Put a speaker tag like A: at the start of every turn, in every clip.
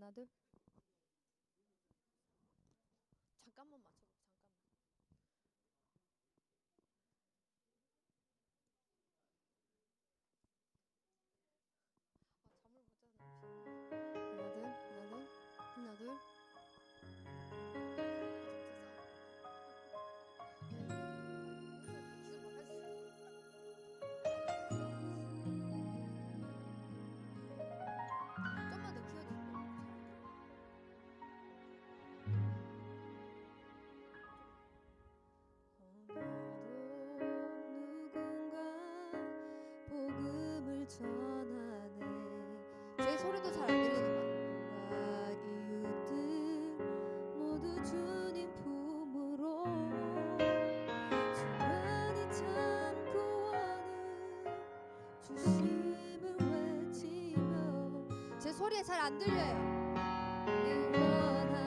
A: 하나 둘. 잠깐만 맞춰봐. 잠을 못 자는 하나 둘 하나 둘. 좀만 더 키워주세요. 복음을 전하네. 제 소리도 잘 안 들리는 것 같아요. 이웃들 모두 주님 품으로 주만이 참 구원을 주심을 외치며 제 소리 잘 안 들려요. 원 하나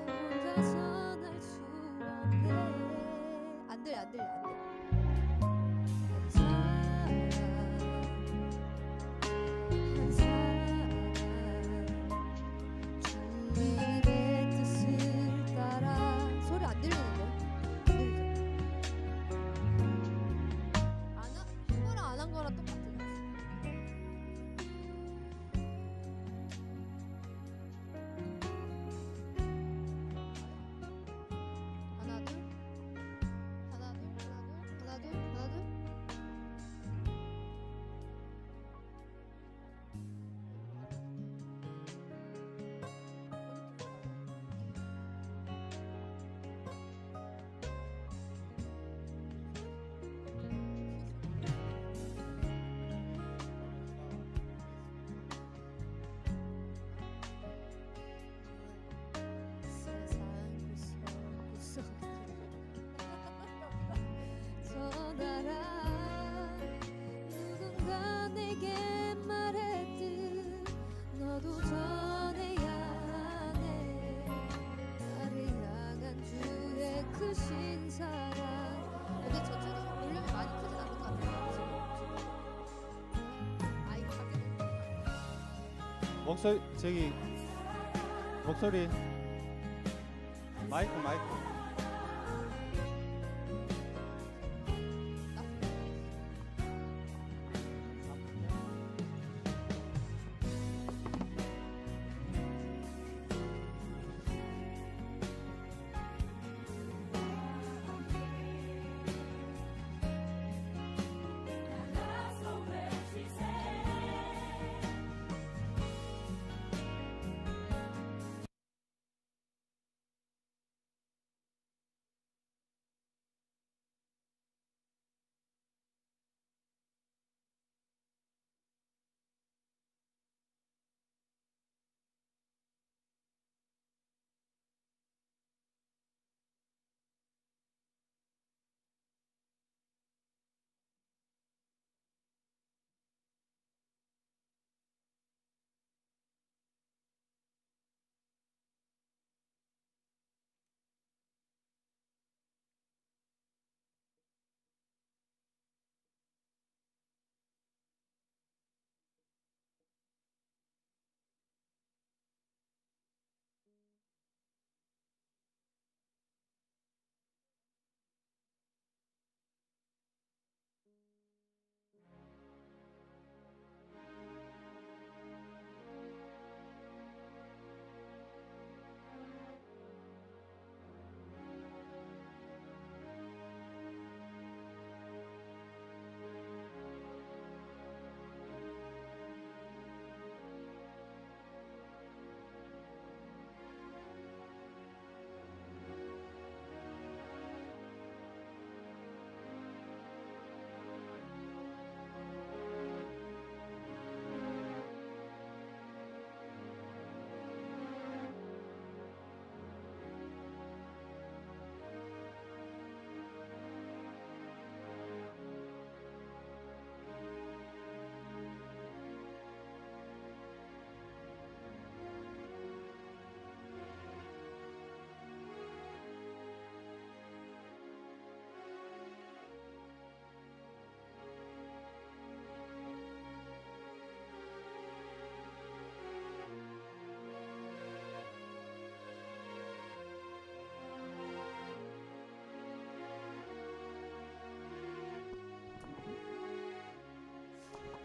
A: 혼자 선할 수 없네. 안 들려 안 들려 안 들려. 누군가 내게 말했듯 너도 전해야 하네. 나를 향한 주의 크신 사랑. 근데 저쪽이 볼륨이 많이 크진 않은 것 같아요. 아이 가게
B: 목소리 저기 목소리 마이크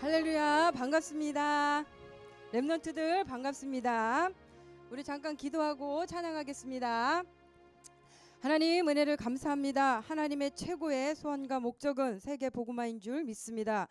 C: 할렐루야, 반갑습니다. 렘넌트들 반갑습니다. 우리 잠깐 기도하고 찬양하겠습니다. 하나님 은혜를 감사합니다. 하나님의 최고의 소원과 목적은 세계 복음화인 줄 믿습니다.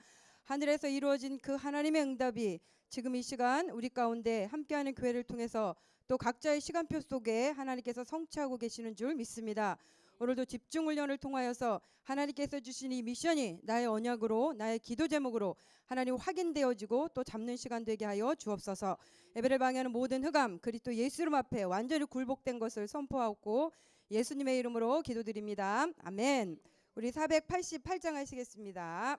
C: 하늘에서 이루어진 그 하나님의 응답이 지금 이 시간 우리 가운데 함께하는 교회를 통해서 또 각자의 시간표 속에 하나님께서 성취하고 계시는 줄 믿습니다. 오늘도 집중 훈련을 통하여서 하나님께서 주신 이 미션이 나의 언약으로, 나의 기도 제목으로 하나님 확인되어지고 또 잡는 시간 되게 하여 주옵소서. 예배를 방해하는 모든 흑암 그리스도 예수 이름 앞에 완전히 굴복된 것을 선포하고 예수님의 이름으로 기도드립니다. 아멘. 우리 488장 하시겠습니다.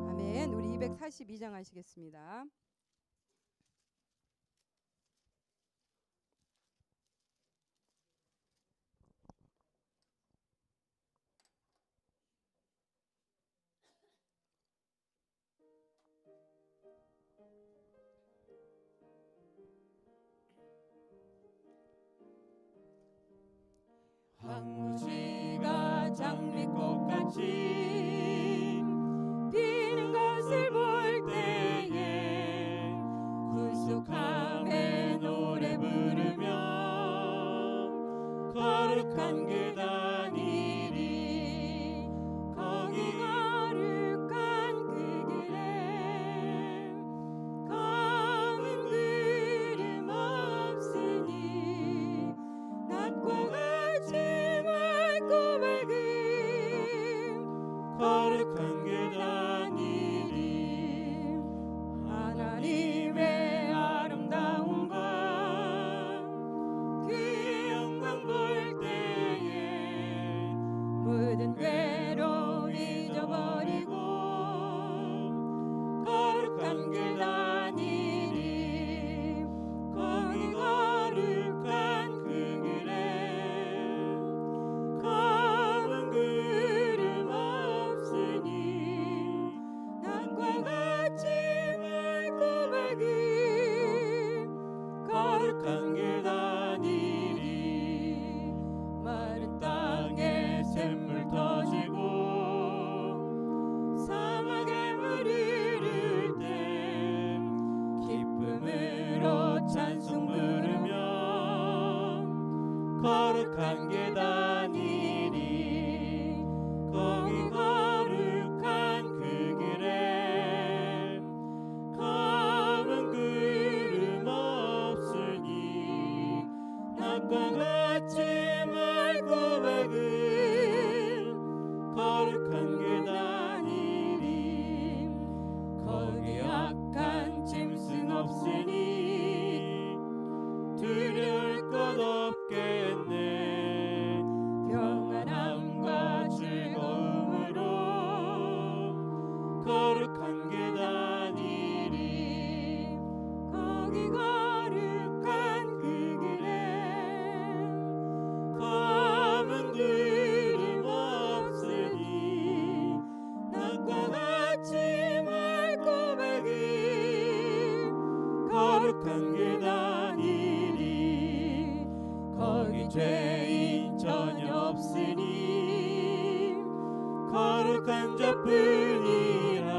C: 아멘. 우리 242장 하시겠습니다.
D: 황무지가 장미꽃같이 피는 것을 볼 때에 구속함에 노래 부르며 거룩한 그 단위 모든 괴로움 잊어버리고 거룩한 길 다니리 거기 거룩한 그 길에 검은 구름 없으니 낮과 같이 맑고 밝은 거룩한 길 다니리 마른 땅에 샘물 터지고 사막에 물 흐를 때 기쁨으로 찬송 부르며 거룩한 길 다니리 거기 거룩한 그 길에 검은 구름 없으니 낮과 같이 맑고 밝은 거룩한 길 다니리 거기 악한 짐승 없으니 두려울 것 없겠네 평안함과 즐거움으로 거룩한 길 다니리 거기 거룩한 그 길에 검은 구름 없으니 낮과 같이 맑고 밝은 거룩한 길 다니리 거기 죄인 전혀 없으니 거룩한 자뿐이라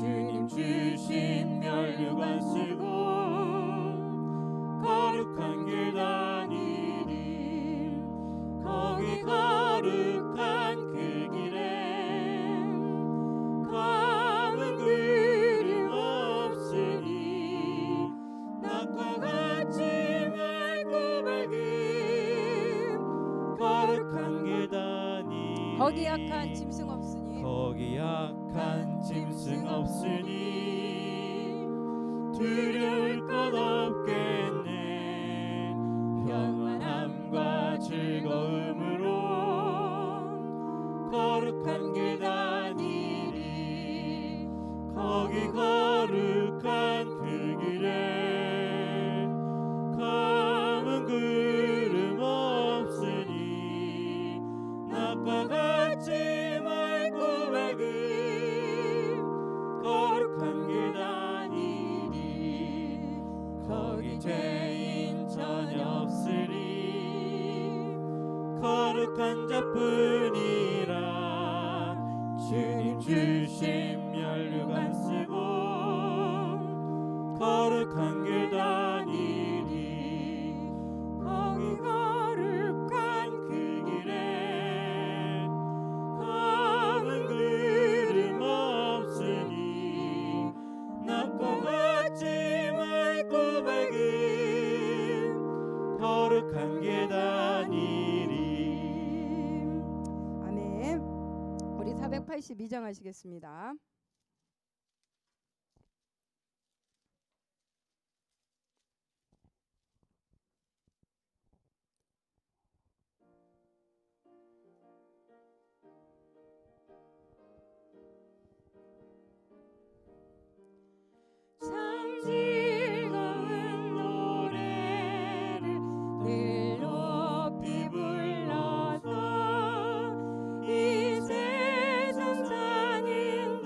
D: 주님 주신 면류관 쓰고 거룩한 길 다니리 거기 거룩한 그 길에 검은 구름 없으니 낮과 같이 맑고 밝은 거룩한 길 다니리
C: 거기 약한 짐승 없으니
D: 거기 약한 짐승 없으니 두려울 것 없겠네 평안함과 즐거움으로 거룩한 길 다니리 거기 거룩한 그 길에 검은 구름 없으니 낮과 같이 맑고 밝은 거룩한 길 다니리 거기 죄인 전혀 없으니 거룩한 자뿐이라 주님 주신 면류관 쓰고 거룩한 길 다니리 거기 거룩한 그 길에 검은 구름 없으니 낮과 같이 맑고 밝은 거룩한 길 다니리
C: 아멘. 우리 482장 하시겠습니다.
D: 참 즐거운 노래를 늘 높이 불러서 이 세상 사는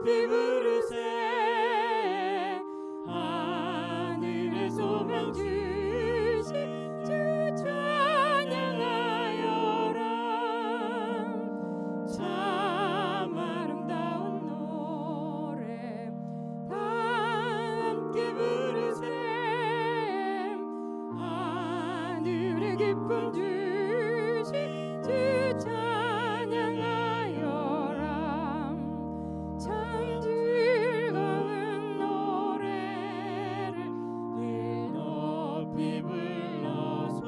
D: 높이 부르세 하늘의 소망 주신 주 찬양하여라 참 아름다운 노래 다 함께 부르세 하늘의 기쁨 주신 주 찬양하여라 참 즐거운 노래를 늘 높이 불러서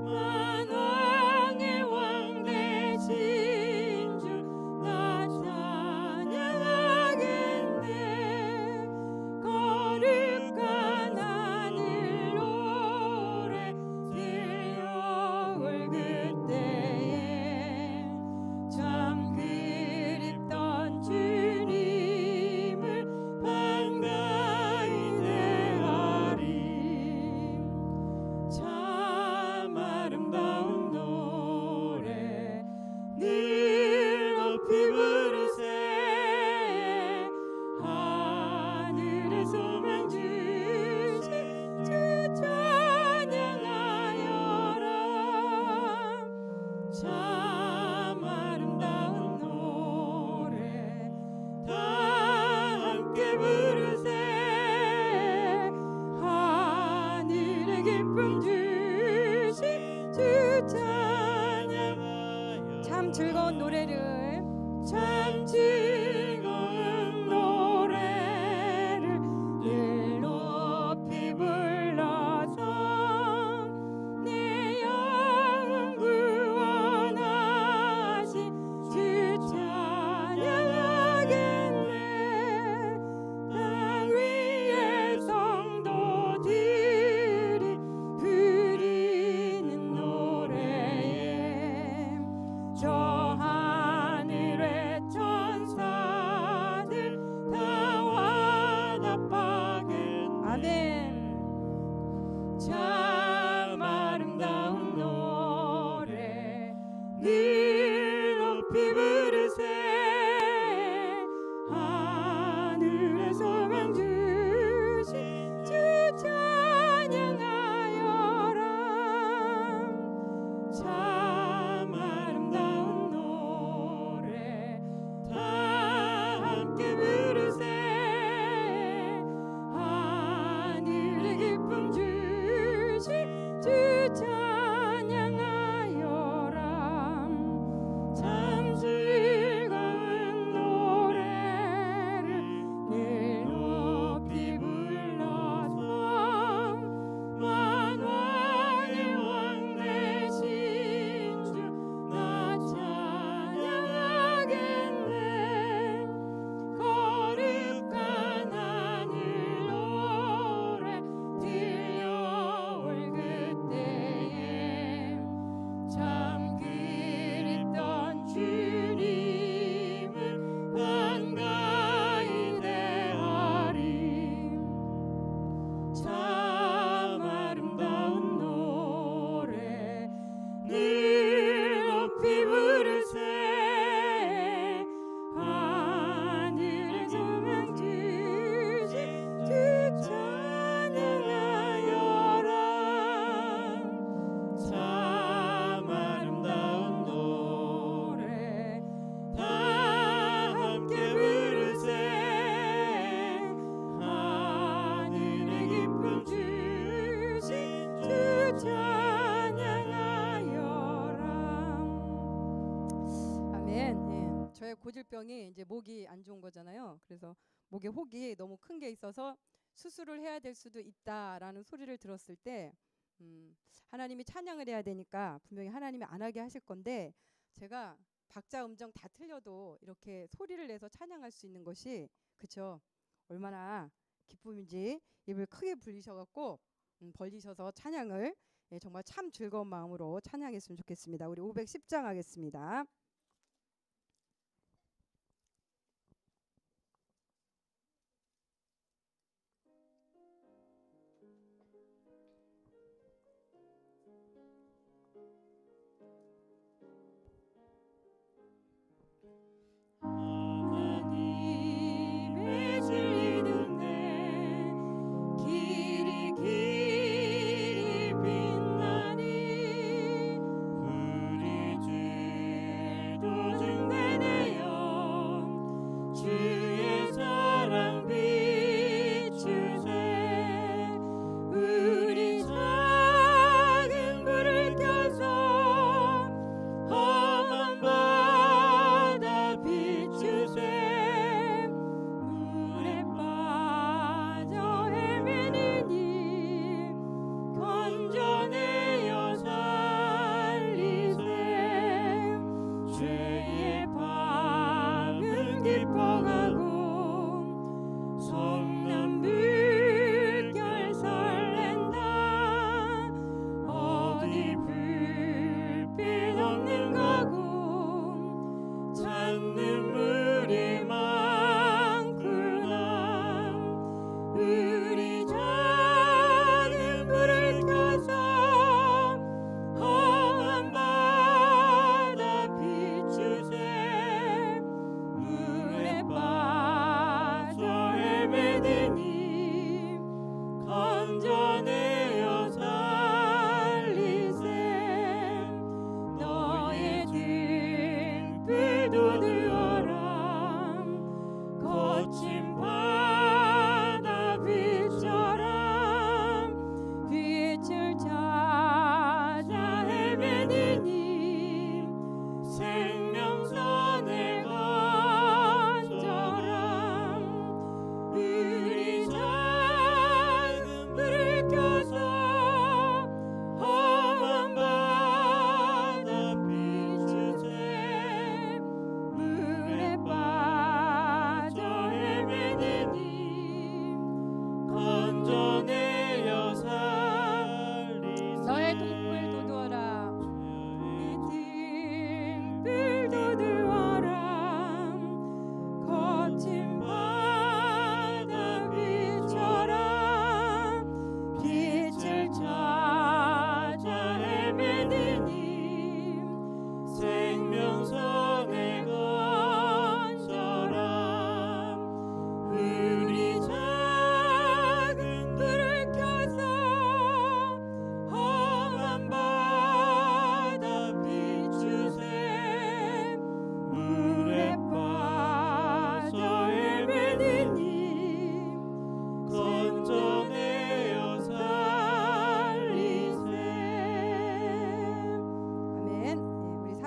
D: 만왕의 왕 되신 주 나 찬양하겠네 거룩한 하늘 노래 들려올 그때에 참 그립던 주님을 반가이 대하리 참 아름다운 노래 늘 높이 부르세 하늘의 소망 주신 주 찬양하여라 참 아름다운 노래 다 함께 부르세 하늘의 기쁨 주신 주 찬양하여라
C: 참 즐거운 노래를
D: 참 즐거운 노래를 늘 높이 불러서 내 영혼 구원하신 주 찬양하겠네 땅 위의 성도들이 부르는 노래에 저 하늘의 천사들 다 화답하겠네
C: 아멘.
D: 참 아름다운 노래 늘 높이 부르세 하늘의 소망 주신 주 찬양하여라 참 아름다운 노래 다 함께 부르세 하늘의 기쁨 주신 주 찬양하여라 참 즐거운 노래를 늘 높이 불러서 만왕의 왕 되신 주 나 찬양하겠네 거룩한 하늘 노래 들려올 그때에 참 그립던 주님을 반가이 대하리 참 아름다운 노래 늘 높이 부르세 하늘의 소망 주신 주 찬양하여라 참 아름다운 노래 다 함께 부르세 하늘의 기쁨 주신 주 찬양하여라
C: 아멘. 예. 저의 고질병이 이제 목이 안 좋은 거잖아요. 그래서 목에 혹이 너무 큰 게 있어서 수술을 해야 될 수도 있다라는 소리를 들었을 때 하나님이 찬양을 해야 되니까 분명히 하나님이 안 하게 하실 건데 제가 박자 음정 다 틀려도 이렇게 소리를 내서 찬양할 수 있는 것이 그쵸? 얼마나 기쁨인지 입을 크게 벌리셔서 찬양을 정말 참 즐거운 마음으로 찬양했으면 좋겠습니다. 우리 510장 하겠습니다.
D: 하나님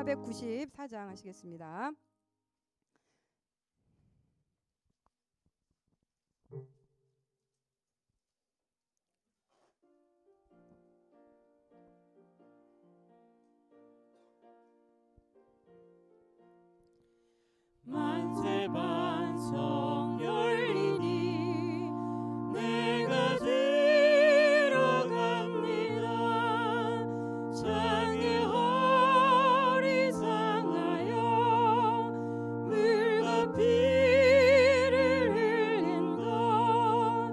C: 494장 하시겠습니다.
D: 만세 반성 열리니 내가 들어갑니다. 장애 허리 상하여 물과 피를 흘린 것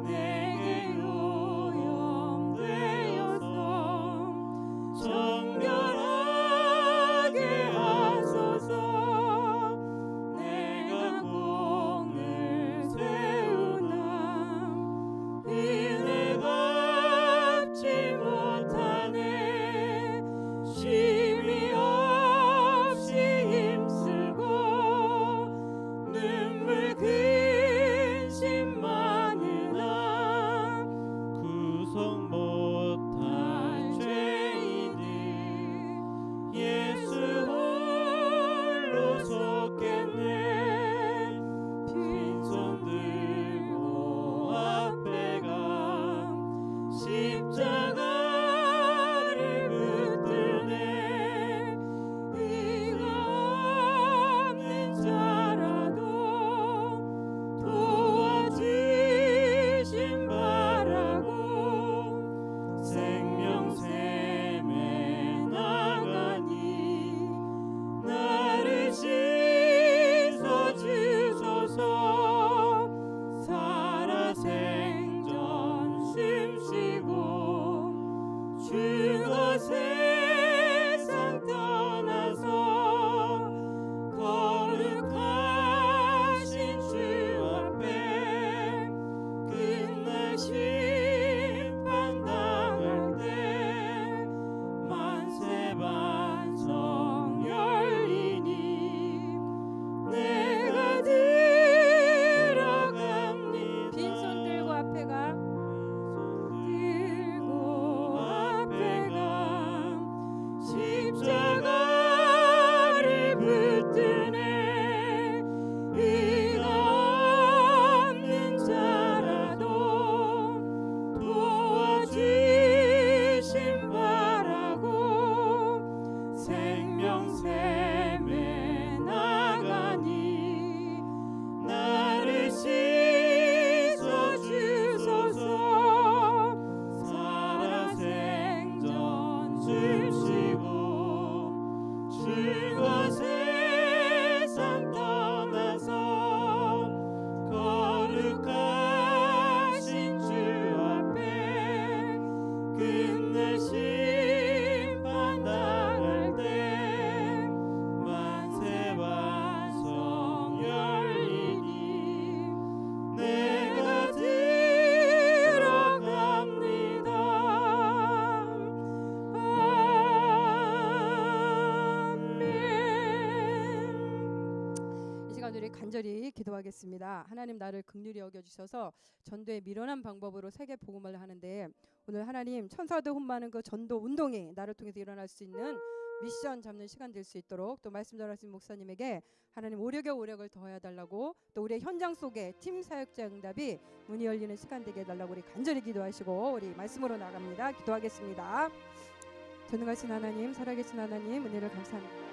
D: 내게 오염되어서 정결하게 하소서.
C: 간절히 기도하겠습니다. 하나님 나를 긍휼히 여겨주셔서 전도에 미련한 방법으로 세계 복음을 하는데 오늘 하나님 천사도 흠많은 그 전도 운동이 나를 통해서 일어날 수 있는 미션 잡는 시간 될 수 있도록 또 말씀 전하신 목사님에게 하나님 오력에 오력을 더해 달라고 또 우리의 현장 속에 팀 사역자 응답이 문이 열리는 시간 되게 해달라고 우리 간절히 기도하시고 우리 말씀으로 나갑니다. 기도하겠습니다. 전능하신 하나님, 살아계신 하나님, 은혜를 감사합니다.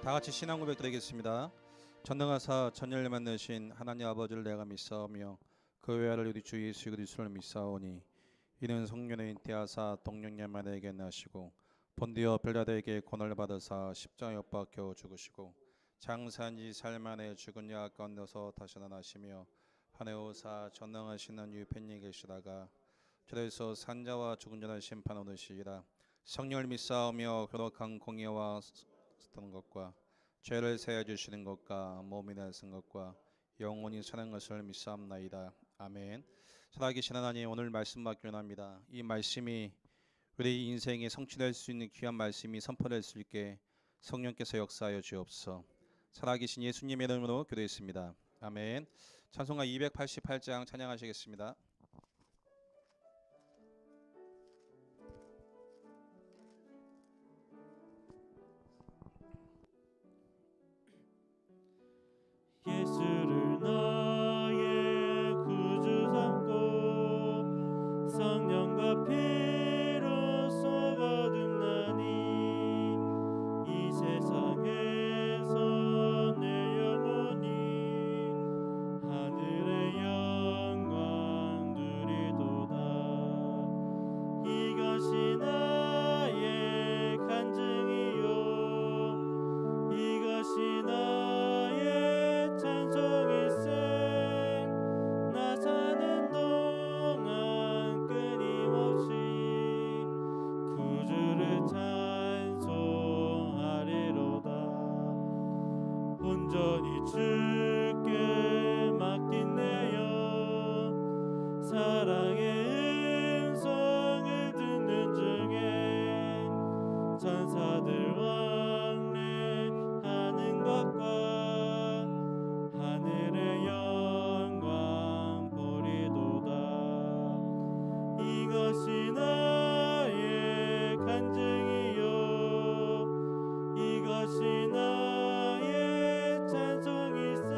B: 다 같이 신앙 고백 드리겠습니다. 전능하사 전열을 만드신 하나님 아버지를 내가 믿사오며 그 외아를 우리 주 예수 그리스도를 믿사오니 이는 성령의 잉태하사 동령녀만에게 나시고 본디어 빌라도에게 고난을 받으사 십자가에 못 박혀 죽으시고 장사한지 살만에 죽은 자 가운데서 다시 나시며 하늘에 오사 전능하시는 유편이 계시다가 저에서 산자와 죽은 자를 심판 얻으시리라. 성령을 믿사오며 거룩한 공의와 쓰는 것과 죄를 사해 주시는 것과 몸이 나선 것과 영원히 사는 것을 믿사옵나이다. 아멘. 살아계신 하나님, 오늘 말씀 받기 원합니다. 이 말씀이 우리 인생에 성취될 수 있는 귀한 말씀이 선포될 수 있게 성령께서 역사하여 주옵소서. 살아계신 예수님의 이름으로 기도했습니다. 아멘. 찬송가 288장 찬양하시겠습니다.
D: 예수를 나의 구주 삼고 성령과 피로써 거듭나니 이 세상에서 내 영혼이 하늘의 영광 누리도다. 이것이 나의 간증이요 이것이 나의 찬송일세. 나 사는 동안 끊임없이 구주를 찬송하리로다. 온전히 주께 맡긴 내 영 사랑의 음성을 듣는 중에 천사들 왕래하는 것과 하늘의 영광 보리도다. 이것이 나의 간증이요 이것이 나의 찬송일세.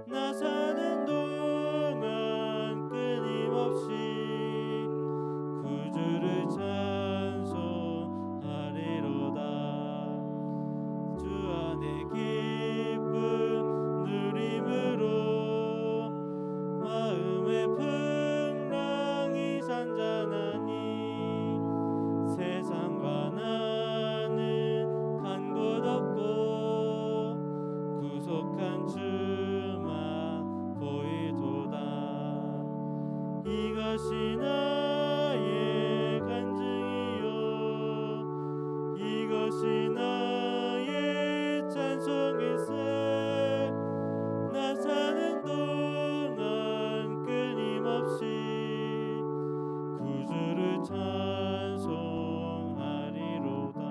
D: 나 사는 동안 끊임없이 구주를 찬송하리로다. 주 안에 기쁨 누림으로 마음의 풍랑이 잔잔하니 세상과 나는 간 곳 없고 구속한 주만 보이도다. 이것이 나의 간증이요 이것이 나의 찬송일세. 나 사는 동안 끊임없이 구주를 찬송하리로다.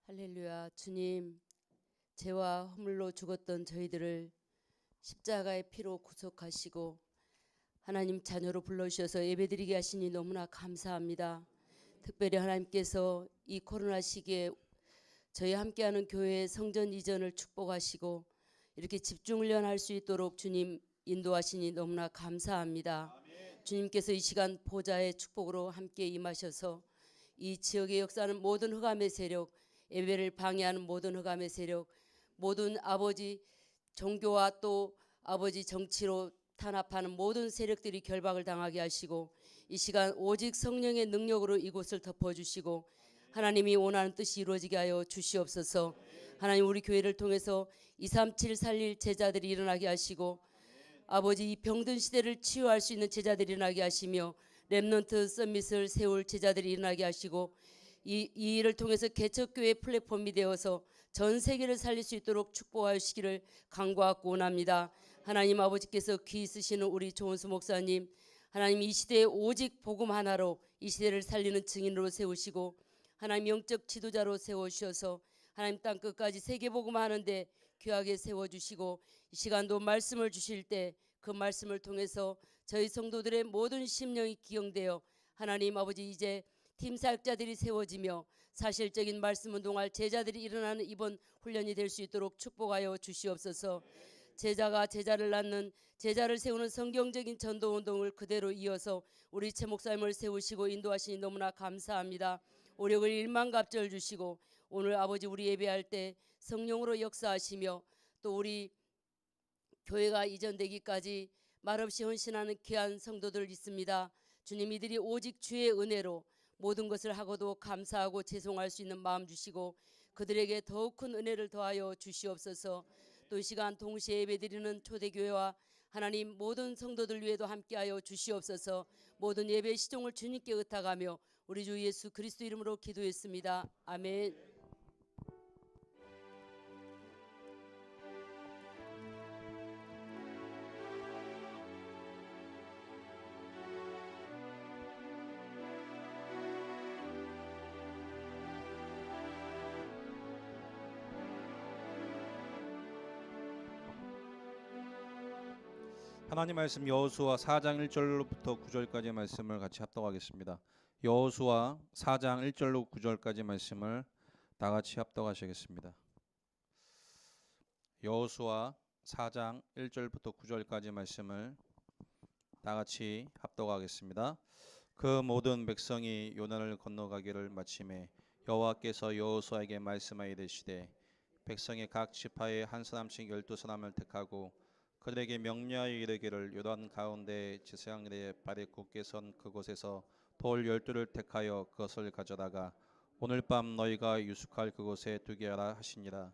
E: 할렐루야. 주님, 죄와 허물로 죽었던 저희들을 십자가의 피로 구속하시고 하나님 자녀로 불러주셔서 예배드리게 하시니 너무나 감사합니다. 특별히 하나님께서 이 코로나 시기에 저희 함께하는 교회의 성전 이전을 축복하시고 이렇게 집중훈련할 수 있도록 주님 인도하시니 너무나 감사합니다. 주님께서 이 시간 보좌의 축복으로 함께 임하셔서 이 지역에 역사하는 모든 흑암의 세력, 예배를 방해하는 모든 흑암의 세력, 모든 아버지 종교와 또 아버지 정치로 탄압하는 모든 세력들이 결박을 당하게 하시고 이 시간 오직 성령의 능력으로 이곳을 덮어주시고 하나님이 원하는 뜻이 이루어지게 하여 주시옵소서. 하나님, 우리 교회를 통해서 237 살릴 제자들이 일어나게 하시고 아버지 이 병든 시대를 치유할 수 있는 제자들이 일어나게 하시며 렘넌트 서밋을 세울 제자들이 일어나게 하시고 이 일을 통해서 개척교회 플랫폼이 되어서 전 세계를 살릴 수 있도록 축복하시기를 간구하고 원합니다. 하나님 아버지께서 귀 쓰시는 우리 조은수 목사님, 하나님 이 시대에 오직 복음 하나로 이 시대를 살리는 증인으로 세우시고 하나님 영적 지도자로 세워주셔서 하나님 땅 끝까지 세계 복음 하는데 귀하게 세워주시고 이 시간도 말씀을 주실 때 그 말씀을 통해서 저희 성도들의 모든 심령이 기용되어 하나님 아버지 이제 팀 사역자들이 세워지며 사실적인 말씀 운동할 제자들이 일어나는 이번 훈련이 될 수 있도록 축복하여 주시옵소서. 제자가 제자를 낳는 제자를 세우는 성경적인 전도 운동을 그대로 이어서 우리 최 목사님을 세우시고 인도하시니 너무나 감사합니다. 오력을 일만갑절 주시고 오늘 아버지 우리 예배할 때 성령으로 역사하시며 또 우리 교회가 이전되기까지 말없이 헌신하는 귀한 성도들 있습니다. 주님, 이들이 오직 주의 은혜로 모든 것을 하고도 감사하고 죄송할 수 있는 마음 주시고 그들에게 더욱 큰 은혜를 더하여 주시옵소서. 또 이 시간 동시에 예배드리는 초대교회와 하나님 모든 성도들 위에도 함께하여 주시옵소서. 모든 예배 시종을 주님께 의탁하며 우리 주 예수 그리스도 이름으로 기도했습니다. 아멘.
B: 하나님 말씀 여호수아 4장 1절로부터 9절까지 말씀을 같이 합독하겠습니다. 여호수아 4장 1절로 9절까지 말씀을 다 같이 합독하시겠습니다. 여호수아 4장 1절부터 9절까지 말씀을 다 같이 합독하겠습니다. 그 모든 백성이 요단을 건너가기를 마침에 여호와께서 여호수아에게 말씀하여 이르시되 백성의 각 지파에 한 사람씩 12사람을 택하고 그들에게 명령하여 이르기를 요단 가운데 지세양들의 발이 굳게 선 그곳에서 돌 12를 택하여 그것을 가져다가 오늘 밤 너희가 유숙할 그곳에 두게 하라 하시니라.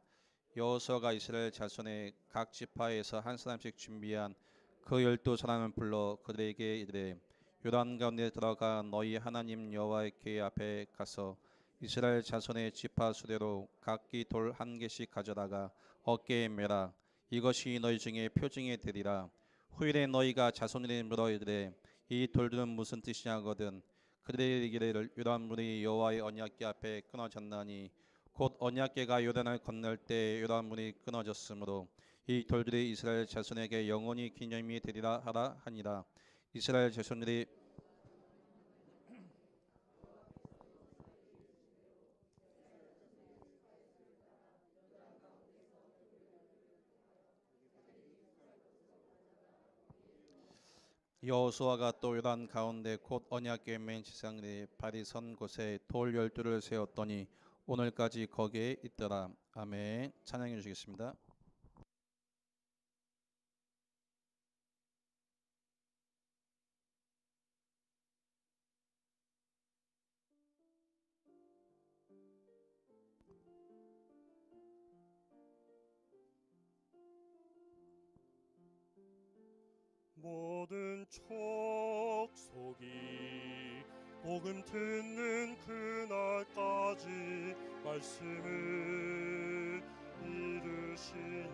B: 여호수아가 이스라엘 자손의 각 지파에서 한 사람씩 준비한 그 12사람을 불러 그들에게 이르되 요단 가운데 들어가 너희 하나님 여호와의 궤 앞에 가서 이스라엘 자손의 지파 수대로 각기 돌 한 개씩 가져다가 어깨에 매라. 이것이 너희 중에 표징이 되리라. 후일에 너희가 자손들이 물어 이르되 이 돌들은 무슨 뜻이냐 하거든 그들의 이르기를 요단 물이 여호와의 언약궤 앞에 끊어졌나니 곧 언약궤가 요단을 건널 때 요단 물이 끊어졌으므로 이 돌들이 이스라엘 자손에게 영원히 기념이 되리라 하라 하니라. 이스라엘 자손들이 여호수아가 또 요단 가운데 곧 언약궤에 맨 지상들이 발이 선 곳에 돌 12를 세웠더니 오늘까지 거기에 있더라. 아멘. 찬양해 주시겠습니다.
D: 모든 족속이 복음 듣는 그날까지 말씀을 이루시는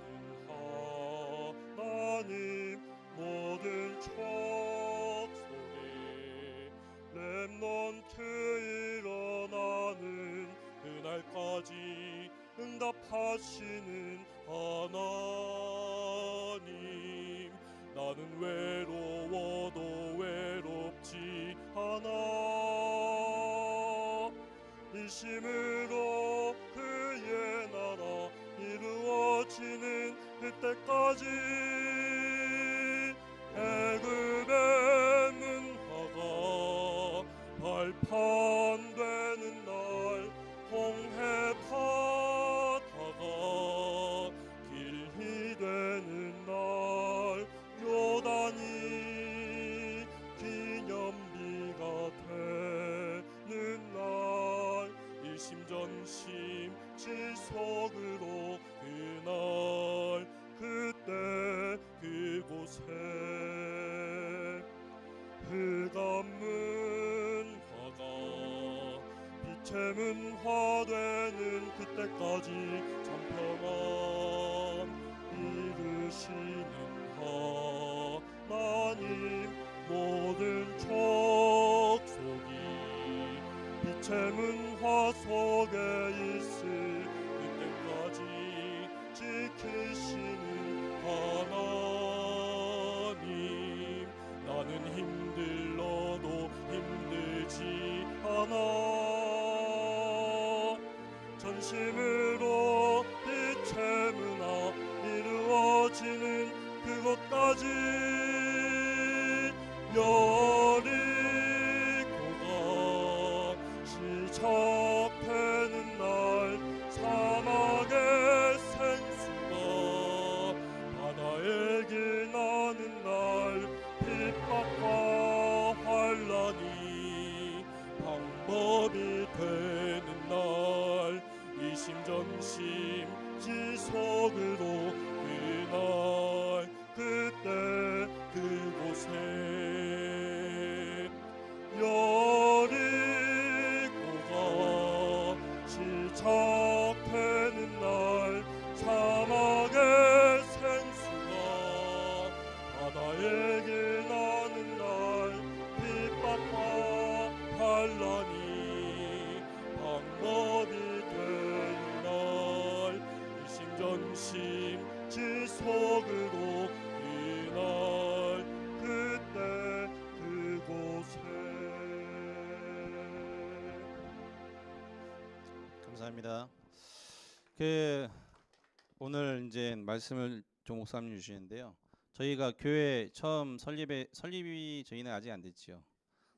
D: 하나님 모든 족속에 렘넌트 일어나는 그날까지 응답하시는 하나님 나는 외로워도 외롭지 않아 일심으로 그의 나라 이루어지는 그때까지 애굽의 문화가 발판되는 날 홍해 바다가 길이 되는 날 요단이 기념비가 되는 날 일심전심 지속으로 그날 그때 그곳에 흑암문화가 빛의 문화되는 그때까지 참평안 이루시는 하나님 모든 족속이 빛의 문화 속에 있을 그때까지 지키시는 하나님 나는 힘들어도 힘들지 않아 전심으로 빛의 문화 이루어지는 그곳까지 여리고가 시작되는 날 사막의 생수가 바다에 길 나는 날 핍박과 환란이 방법이 되는 날 이심전 바다의 길 나는 날 핍박과 환란이 방법이 되는 날 이심전심 지속으로 이날 그때 그곳에.
B: 감사합니다. 오늘 이제 말씀을 조 목사님 주시는데요. 저희가 교회 처음 설립이 저희는 아직 안 됐지요.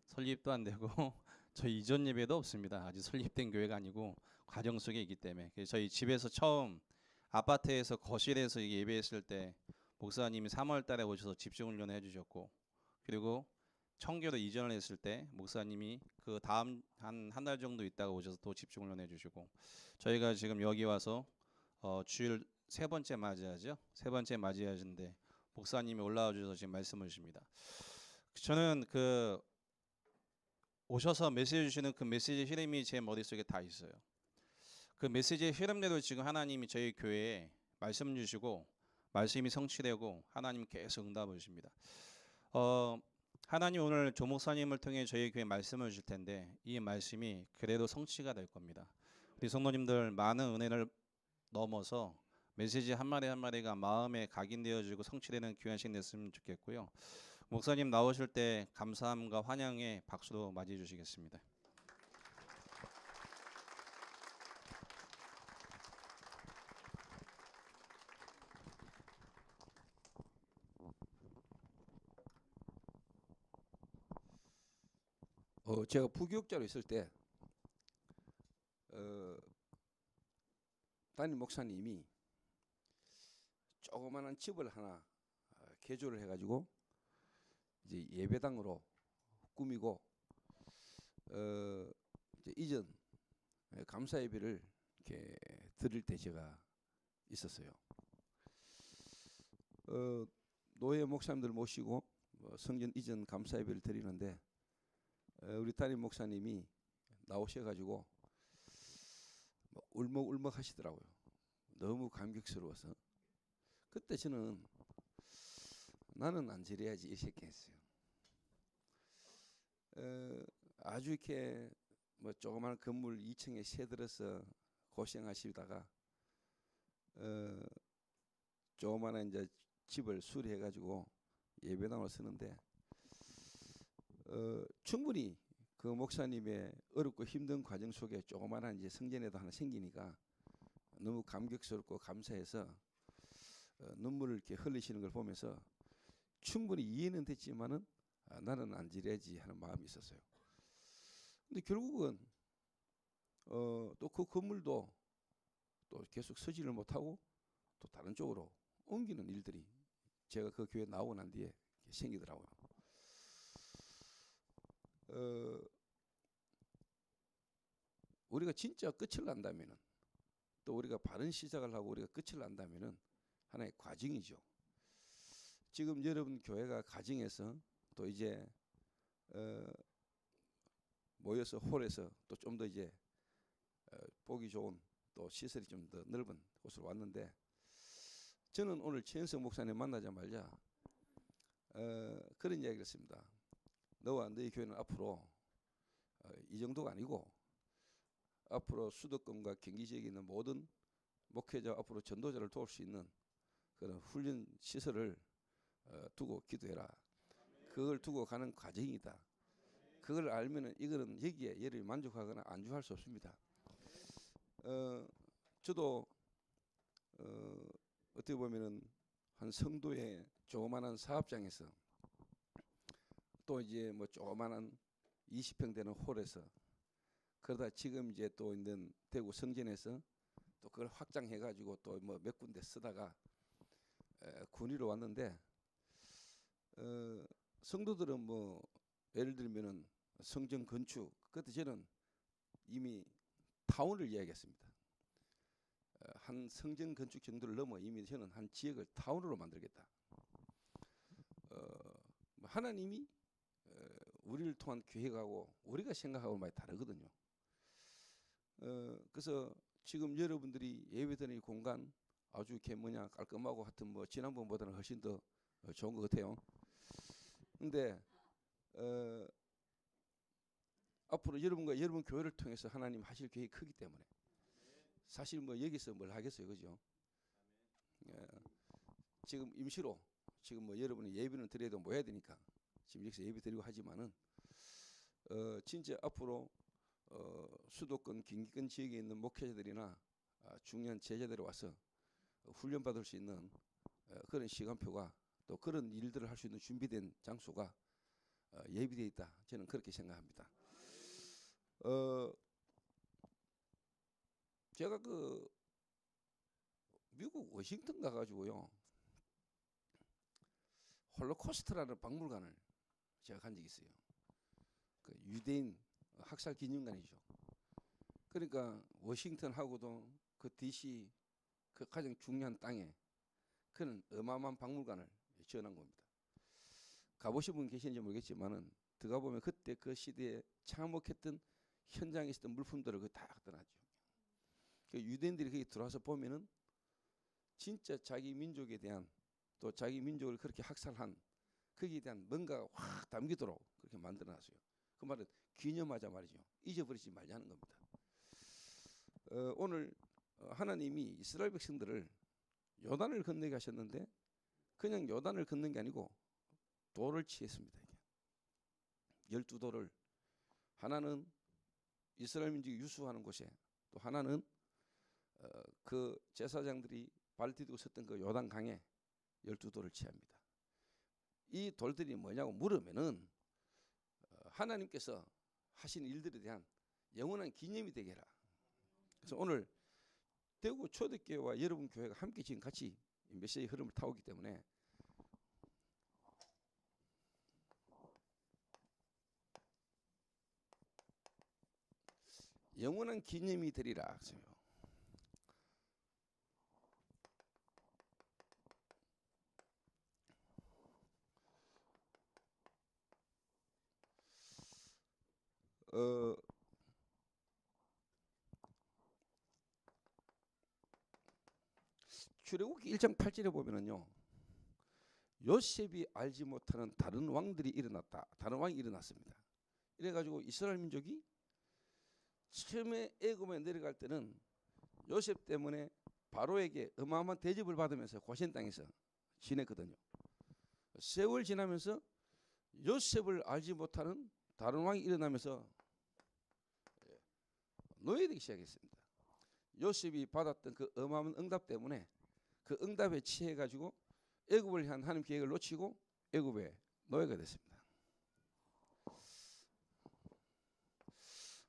B: 설립도 안 되고 저희 이전 예배도 없습니다. 아직 설립된 교회가 아니고 과정 속에 있기 때문에 그래서 저희 집에서 처음 아파트에서 거실에서 예배했을 때 목사님이 3월 달에 오셔서 집중훈련을 해주셨고, 그리고 청교로 이전을 했을 때 목사님이 그 다음 한 달 정도 있다가 오셔서 또 집중훈련 해주시고, 저희가 지금 여기 와서 주일 세 번째 맞이하죠. 세 번째 맞이하는데 목사님이 올라와 주셔서 지금 말씀을 주십니다. 저는 오셔서 메시지 주시는 그 메시지 흐름이 제 머릿속에 다 있어요. 그 메시지의 흐름대로 지금 하나님이 저희 교회에 말씀 주시고 말씀이 성취되고 하나님 계속 응답을 주십니다. 하나님 오늘 조 목사님을 통해 저희 교회에 말씀을 주실 텐데 이 말씀이 그래도 성취가 될 겁니다. 우리 성도님들 많은 은혜를 넘어서 메시지 한 마디 한 마디가 마음에 각인되어지고 성취되는 귀한 시간 됐으면 좋겠고요. 목사님 나오실 때 감사함과 환영의 박수로 맞이해 주시겠습니다.
F: 제가 부교육자로 있을 때 담임 목사님이 조그마한 집을 하나 개조를 해가지고 이제 예배당으로 꾸미고 이제 이전 감사 예배를 이렇게 드릴 때 제가 있었어요. 노예 목사님들 모시고 성전 이전 감사 예배를 드리는데 우리 담임 목사님이 나오셔가지고 울먹울먹 하시더라고요. 너무 감격스러워서. 그때 저는 나는 안 저래야지 이렇게 했어요. 아주 이렇게 뭐 조그마한 건물 2층에 새들어서 고생하시다가 조그마한 이제 집을 수리해가지고 예배당을 쓰는데 충분히 그 목사님의 어렵고 힘든 과정 속에 조그마한 이제 성전에도 하나 생기니까 너무 감격스럽고 감사해서 눈물을 이렇게 흘리시는 걸 보면서 충분히 이해는 됐지만은 나는 안 지래야지 하는 마음이 있었어요. 근데 결국은 또 그 건물도 또 계속 서지를 못하고 또 다른 쪽으로 옮기는 일들이 제가 그 교회 나오고 난 뒤에 생기더라고요. 우리가 진짜 끝을 난다면은, 또 우리가 바른 시작을 하고 우리가 끝을 난다면은 하나의 과정이죠. 지금 여러분 교회가 가정에서 또 이제 모여서 홀에서 또 좀 더 이제 보기 좋은 또 시설이 좀 더 넓은 곳으로 왔는데, 저는 오늘 최현석 목사님 만나자마자 그런 이야기를 했습니다. 너와 너희 교회는 앞으로 이 정도가 아니고 앞으로 수도권과 경기 지역에 있는 모든 목회자, 앞으로 전도자를 도울 수 있는 그런 훈련 시설을 두고 기도해라. 그걸 두고 가는 과정이다. 그걸 알면은 이거는 여기에 여러분이 만족하거나 안주할 수 없습니다. 저도 어떻게 보면은 한 성도의 조그만한 사업장에서 또 이제 뭐 조그만한 20평 되는 홀에서, 그러다 지금 이제 또 있는 대구 성전에서 또 그걸 확장해가지고 또 뭐 몇 군데 쓰다가 군위로 왔는데, 성도들은 뭐 예를 들면은 성전 건축, 그때 저는 이미 타운을 이야기했습니다. 한 성전 건축 정도를 넘어 이미 저는 한 지역을 타운으로 만들겠다. 하나님이 우리를 통한 계획하고 우리가 생각하고 많이 다르거든요. 그래서 지금 여러분들이 예배드리는 공간 아주 이렇게 깔끔하고 하여튼 뭐 지난번보다는 훨씬 더 좋은 것 같아요. 근데 앞으로 여러분과 여러분 교회를 통해서 하나님 하실 계획이 크기 때문에 사실 뭐 여기서 뭘 하겠어요, 그죠? 지금 임시로 지금 뭐 여러분이 예배는 드려도 모여야 되니까 지금 여기서 예배 드리고 하지만은 진짜 앞으로 수도권, 경기권 지역에 있는 목회자들이나 중요한 제자들이 와서 훈련 받을 수 있는 그런 시간표가 또 그런 일들을 할 수 있는 준비된 장소가 예비되어 있다. 저는 그렇게 생각합니다. 제가 그 미국 워싱턴 가가지고요, 홀로코스트라는 박물관을 제가 간 적이 있어요. 그 유대인 학살 기념관이죠. 그러니까 워싱턴하고도 그 DC 그 가장 중요한 땅에 그런 어마어마한 박물관을 지어놓은 겁니다. 가보신 분 계신지 모르겠지만은 들어가 보면 그때 그 시대에 참혹했던 현장에 있었던 물품들을 그 다 갖다놨죠. 그 유대인들이 거기 들어와서 보면은 진짜 자기 민족에 대한 또 자기 민족을 그렇게 학살한 거기에 대한 뭔가가 확 담기도록 그렇게 만들어놨어요. 그 말은 기념하자 말이죠. 잊어버리지 말자는 겁니다. 오늘 하나님이 이스라엘 백성들을 요단을 건너게 하셨는데 그냥 요단을 건넌 게 아니고 돌을 취했습니다. 12돌을 하나는 이스라엘 민족이 유수하는 곳에 또 하나는 그 제사장들이 발 디디고 섰던 그 요단 강에 12돌을 취합니다. 이 돌들이 뭐냐고 물으면은 하나님께서 하신 일들에 대한 영원한 기념이 되게 해라. 그래서 오늘 대구 초대교회와 여러분 교회가 함께 지금 같이 메시지의 흐름을 타고 있기 때문에 영원한 기념이 되리라. 출애굽기 1장 8절에 보면은요, 요셉이 알지 못하는 다른 왕들이 일어났다. 다른 왕이 일어났습니다. 이래가지고 이스라엘 민족이 처음에 애굽에 내려갈 때는 요셉 때문에 바로에게 어마어마한 대접을 받으면서 고센 땅에서 지냈거든요. 세월 지나면서 요셉을 알지 못하는 다른 왕이 일어나면서 노예되기 시작했습니다. 요셉이 받았던 그 어마어마한 응답 때문에 그 응답에 취해가지고 애굽을 향한 하나님 계획을 놓치고 애굽의 노예가 됐습니다.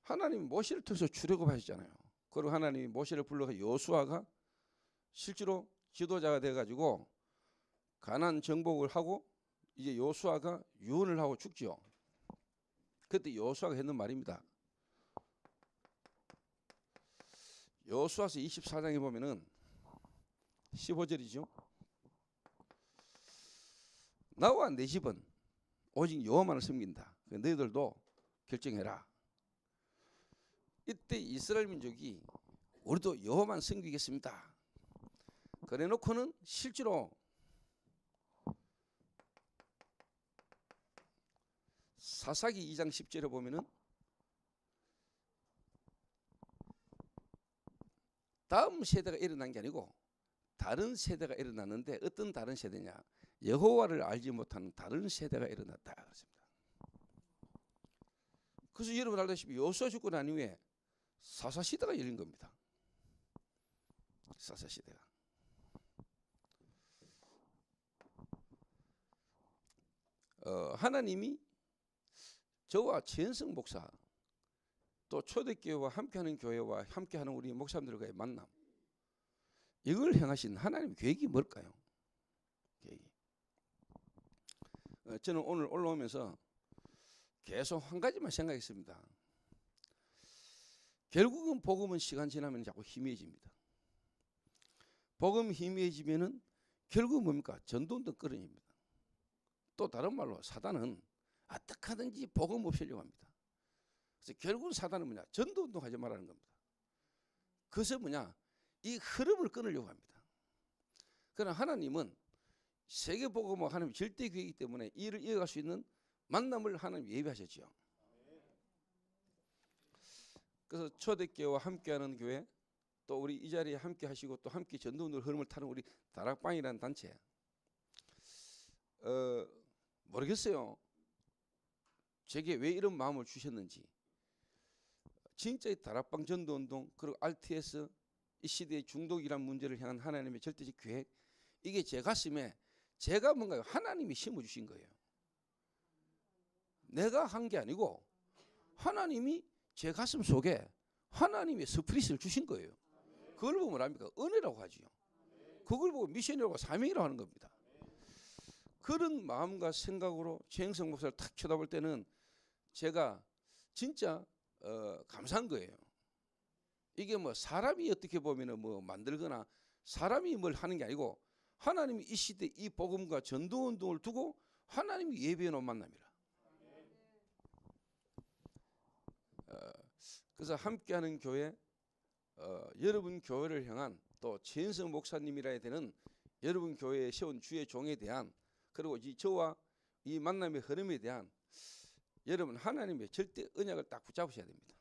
F: 하나님이 모세를 통해서 출애굽하셨잖아요. 그리고 하나님이 모세를 불러서 여호수아가 실제로 지도자가 돼가지고 가나안 정복을 하고 이제 여호수아가 유언을 하고 죽죠. 그때 여호수아가 했는 말입니다. 여호수아서 24장에 보면은 15절이죠. 나와 내 집은 오직 여호와만을 섬긴다. 너희들도 결정해라. 이때 이스라엘 민족이 우리도 여호와만 섬기겠습니다. 그래놓고는 실제로 사사기 2장 10절에 보면은 다음 세대가 일어난 게 아니고 다른 세대가 일어났는데 어떤 다른 세대냐? 여호와를 알지 못하는 다른 세대가 일어났다 그렇습니다. 그래서 여러분 알다시피 여호수아 죽고 난 이후에 사사 시대가 열린 겁니다. 사사 시대가. 하나님이 저와 최현성 목사 또 초대교회와 함께하는 교회와 함께하는 우리 목사님들과의 만남, 이걸 향하신 하나님 계획이 뭘까요? 계획이. 저는 오늘 올라오면서 계속 한 가지만 생각했습니다. 결국은 복음은 시간 지나면 자꾸 희미해집니다. 복음 희미해지면은 결국 뭡니까? 전도운동 끌어냅니다. 또 다른 말로 사단은 어떻게 하든지 복음 없애려고 합니다. 그래서 결국은 사단은 뭐냐? 전도운동 하지 말라는 겁니다. 그래서 뭐냐? 이 흐름을 끊으려고 합니다. 그러나 하나님은 세계복음화 하나님 절대 계획이기 때문에 이를 이어갈 수 있는 만남을 하나님 예비하셨지요. 그래서 초대교회와 함께하는 교회, 또 우리 이 자리에 함께하시고 또 함께 전도운동 흐름을 타는 우리 다락방이라는 단체, 모르겠어요. 제게 왜 이런 마음을 주셨는지. 진짜 이 다락방 전도운동 그리고 RTS 이 시대의 중독이란 문제를 향한 하나님의 절대적 계획, 이게 제 가슴에 제가 뭔가 하나님이 심어주신 거예요. 내가 한 게 아니고 하나님이 제 가슴 속에 하나님의 스피릿을 주신 거예요. 그걸 보면 뭐랍니까? 은혜라고 하지요. 그걸 보고 미션이라고 사명이라고 하는 겁니다. 그런 마음과 생각으로 최영석 목사를 탁 쳐다볼 때는 제가 진짜 감사한 거예요. 이게 뭐 사람이 어떻게 보면은 뭐 만들거나 사람이 뭘 하는 게 아니고 하나님이 이 시대 이 복음과 전도 운동을 두고 하나님이 예비해 놓은 만남이라. 그래서 함께하는 교회, 여러분 교회를 향한 또 최은성 목사님이라 해야 되는 여러분 교회에 세운 주의 종에 대한, 그리고 저와 이 만남의 흐름에 대한 여러분 하나님의 절대 언약을 딱 붙잡으셔야 됩니다.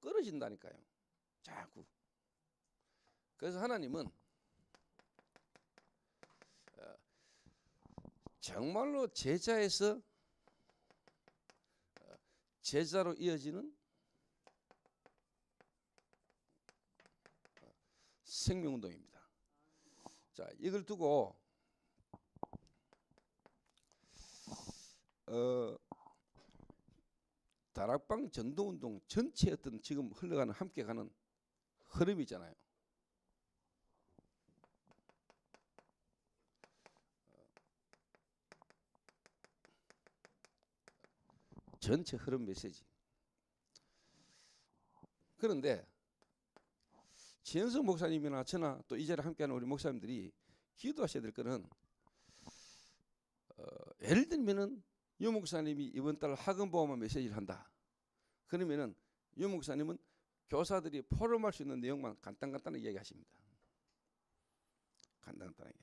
F: 끊어진다니까요, 자꾸. 그래서 하나님은 정말로 제자에서 제자로 이어지는 생명운동입니다. 자, 이걸 두고 다락방 전도운동 전체 어떤 지금 흘러가는 함께 가는 흐름이 있잖아요. 전체 흐름 메시지. 그런데 지현석 목사님이나 저나 또 이 자리에 함께하는 우리 목사님들이 기도하셔야 될 거는, 예를 들면은 유 목사님이 이번 달 학원보험화 메시지를 한다. 그러면은 유 목사님은 교사들이 포럼할 수 있는 내용만 간단하게 이야기하십니다. 간단하게.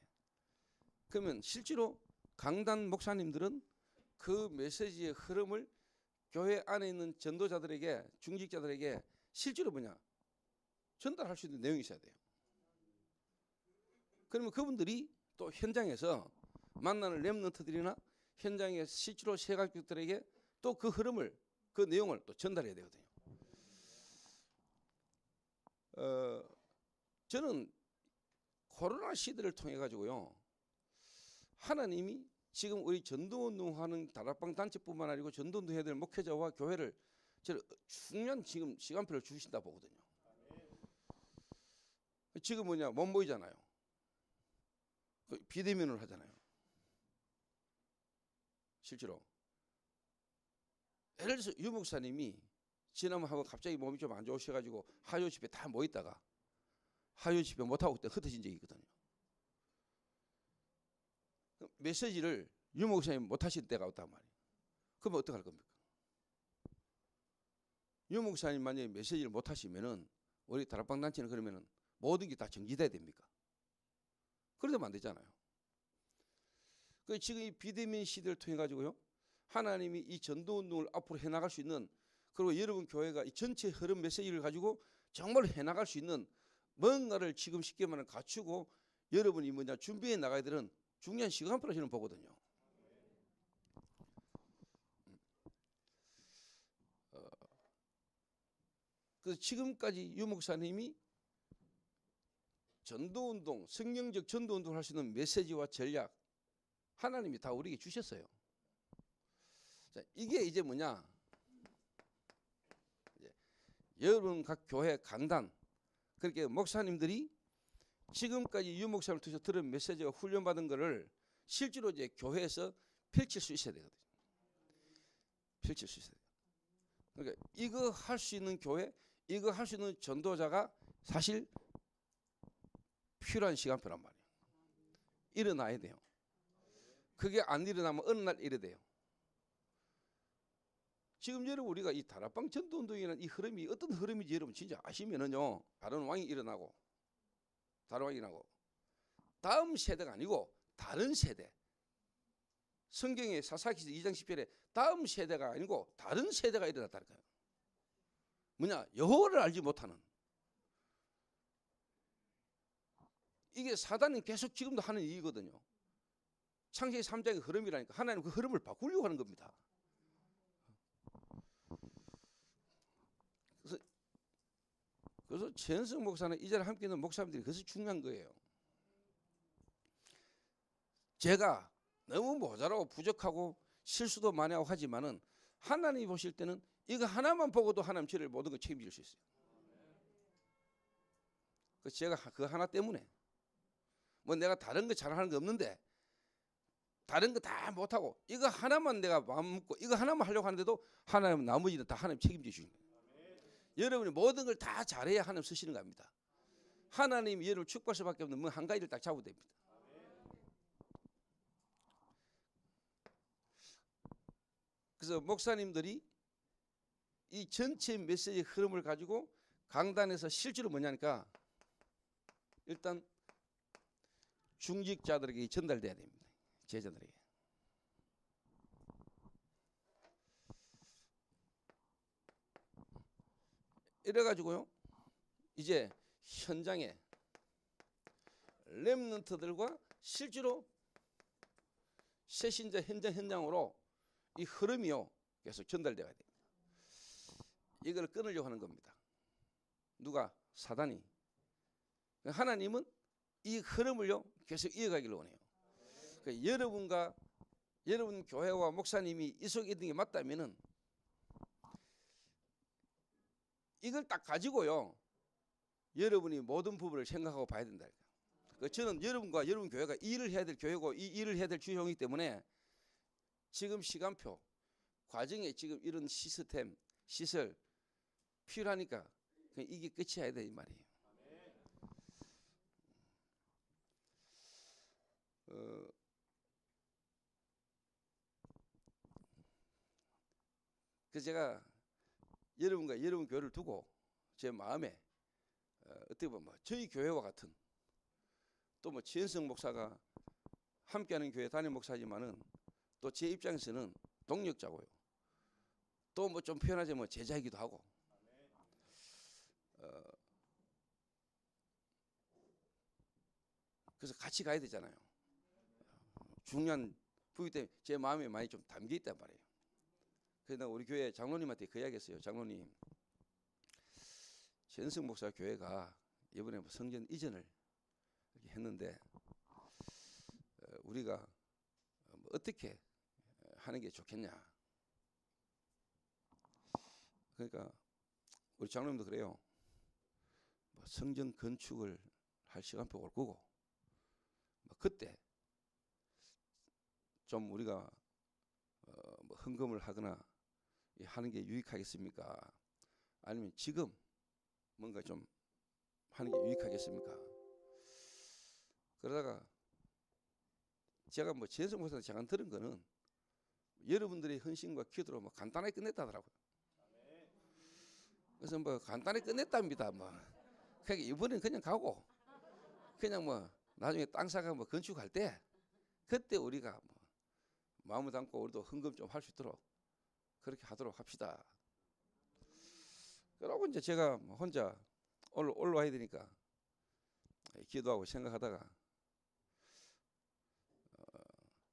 F: 그러면 실제로 강단 목사님들은 그 메시지의 흐름을 교회 안에 있는 전도자들에게, 중직자들에게 실제로 전달할 수 있는 내용이 있어야 돼요. 그러면 그분들이 또 현장에서 만나는 렘넌트들이나 현장의 실제로 세각들에게 또 그 흐름을, 그 내용을 또 전달해야 되거든요. 저는 코로나 시대를 통해 가지고요, 하나님이 지금 우리 전도운동하는 다락방 단체뿐만 아니고 전도운동해야 될 목회자와 교회를 중요한 지금 시간표를 주신다 보거든요. 지금 못 모이잖아요. 비대면을 하잖아요. 실제로. 예를 들어서 유 목사님이 지난번하고 갑자기 몸이 좀 안 좋으셔가지고 화요 집회 다 모였다가 화요 집회 못하고 그때 흩어진 적이 있거든요. 메시지를 유 목사님 못하실 때가 없단 말이에요. 그러면 어떡할 겁니까? 유 목사님 만약에 메시지를 못하시면은 우리 다락방 단체는 그러면은 모든 게 다 정지돼야 됩니까? 그러면 안 되잖아요. 지금 이 비대면 시대를 통해 가지고요, 하나님이 이 전도운동을 앞으로 해나갈 수 있는, 그리고 여러분 교회가 이 전체 흐름 메시지를 가지고 정말 해나갈 수 있는 뭔가를 지금 쉽게 말하면 갖추고 여러분이 준비해 나가야 되는 중요한 시간표를 저는 보거든요. 그래서 지금까지 유 목사님이 전도운동, 성령적 전도운동을 할 수 있는 메시지와 전략, 하나님이 다 우리에게 주셨어요. 자, 이게 이제 여러분 각 교회 강단, 그렇게 목사님들이 지금까지 유 목사님을 통해서 들은 메시지와 훈련받은 거를 실제로 이제 교회에서 펼칠 수 있어야 되거든요. 펼칠 수 있어야 돼요. 그러니까 이거 할 수 있는 교회, 이거 할 수 있는 전도자가 사실 필요한 시간표란 말이에요. 일어나야 돼요. 그게 안 일어나면 어느 날 이래 돼요. 지금 여러분 우리가 이 다락방 전도운동이라는 이 흐름이 어떤 흐름인지 여러분 진짜 아시면은요, 다른 왕이 일어나고 다른 왕이 나고 다음 세대가 아니고 다른 세대. 성경의 사사기서 2장 10절에 다음 세대가 아니고 다른 세대가 일어났다는 거예요. 뭐냐? 여호와를 알지 못하는. 이게 사단은 계속 지금도 하는 일이거든요. 창세기 3장의 흐름이라니까 하나님 그 흐름을 바꾸려고 하는 겁니다. 그래서 최현석 목사는 이 자리에 함께 있는 목사님들이 그것이 중요한 거예요. 제가 너무 모자라고 부족하고 실수도 많이 하고 하지만은 하나님이 보실 때는 이거 하나만 보고도 하나님 저를 모든 걸 책임질 수 있어요. 그래서 제가 그 하나 때문에 뭐 내가 다른 거 잘하는 거 없는데 다른 거 다 못하고 이거 하나만 내가 마음 먹고 이거 하나만 하려고 하는데도 하나님은 나머지는 다 하나님 책임져 주시는 거예요. 여러분이 모든 걸 다 잘해야 하나님 쓰시는 겁니다. 하나님이 여러분 축복할 수밖에 없는 뭐 한 가지를 딱 잡아도 됩니다. 그래서 목사님들이 이 전체 메시지 흐름을 가지고 강단에서 실제로 뭐냐니까 일단 중직자들에게 전달돼야 됩니다. 제자들에게. 이래가지고요 이제 현장에 렘넌트들과 실제로 새신자 현장으로 이 흐름이요 계속 전달돼야 됩니다. 이걸 끊으려고 하는 겁니다. 누가? 사단이. 하나님은 이 흐름을요 계속 이어가기를 원해요. 그러니까 여러분과 여러분 교회와 목사님이 이 속에 있는 게 맞다면은 이걸 딱 가지고요 여러분이 모든 부분을 생각하고 봐야 된다. 그러니까 저는 여러분과 여러분 교회가 이 일을 해야 될 교회고 이 일을 해야 될 주형이기 때문에 지금 시간표 과정에 지금 이런 시스템 시설 필요하니까 이게 끝이어야 돼 이 말이에요. 그래서 제가 여러분과 여러분 교회를 두고 제 마음에 어떻게 보면 저희 교회와 같은 또 뭐 최현석 목사가 함께하는 교회 담임 목사지만은 또 제 입장에서는 동력자고요. 또 뭐 좀 표현하자면 제자이기도 하고. 그래서 같이 가야 되잖아요. 중요한 부분 때문에 제 마음에 많이 좀 담겨 있단 말이에요. 그래서 우리 교회 장로님한테 그 이야기했어요. 장로님, 최현석 목사 교회가 이번에 뭐 성전 이전을 이렇게 했는데 우리가 뭐 어떻게 하는 게 좋겠냐. 그러니까 우리 장로님도 그래요. 뭐 성전 건축을 할 시간표 올 거고 뭐 그때 좀 우리가 뭐 헌금을 하거나 하는 게 유익하겠습니까? 아니면 지금 뭔가 좀 하는 게 유익하겠습니까? 그러다가 제가 뭐 최현석 목사한테 잠깐 들은 거는 여러분들의 헌신과 기도로 뭐 간단하게 끝냈다더라고요. 그래서 뭐 간단하게 끝냈답니다. 뭐 그러니까 이번엔 그냥 가고 그냥 뭐 나중에 땅 사가 뭐 건축할 때 그때 우리가 뭐 마음을 담고 우리도 헌금 좀 할 수 있도록 그렇게 하도록 합시다. 그러고 이제 제가 혼자 올라와야 되니까 기도하고 생각하다가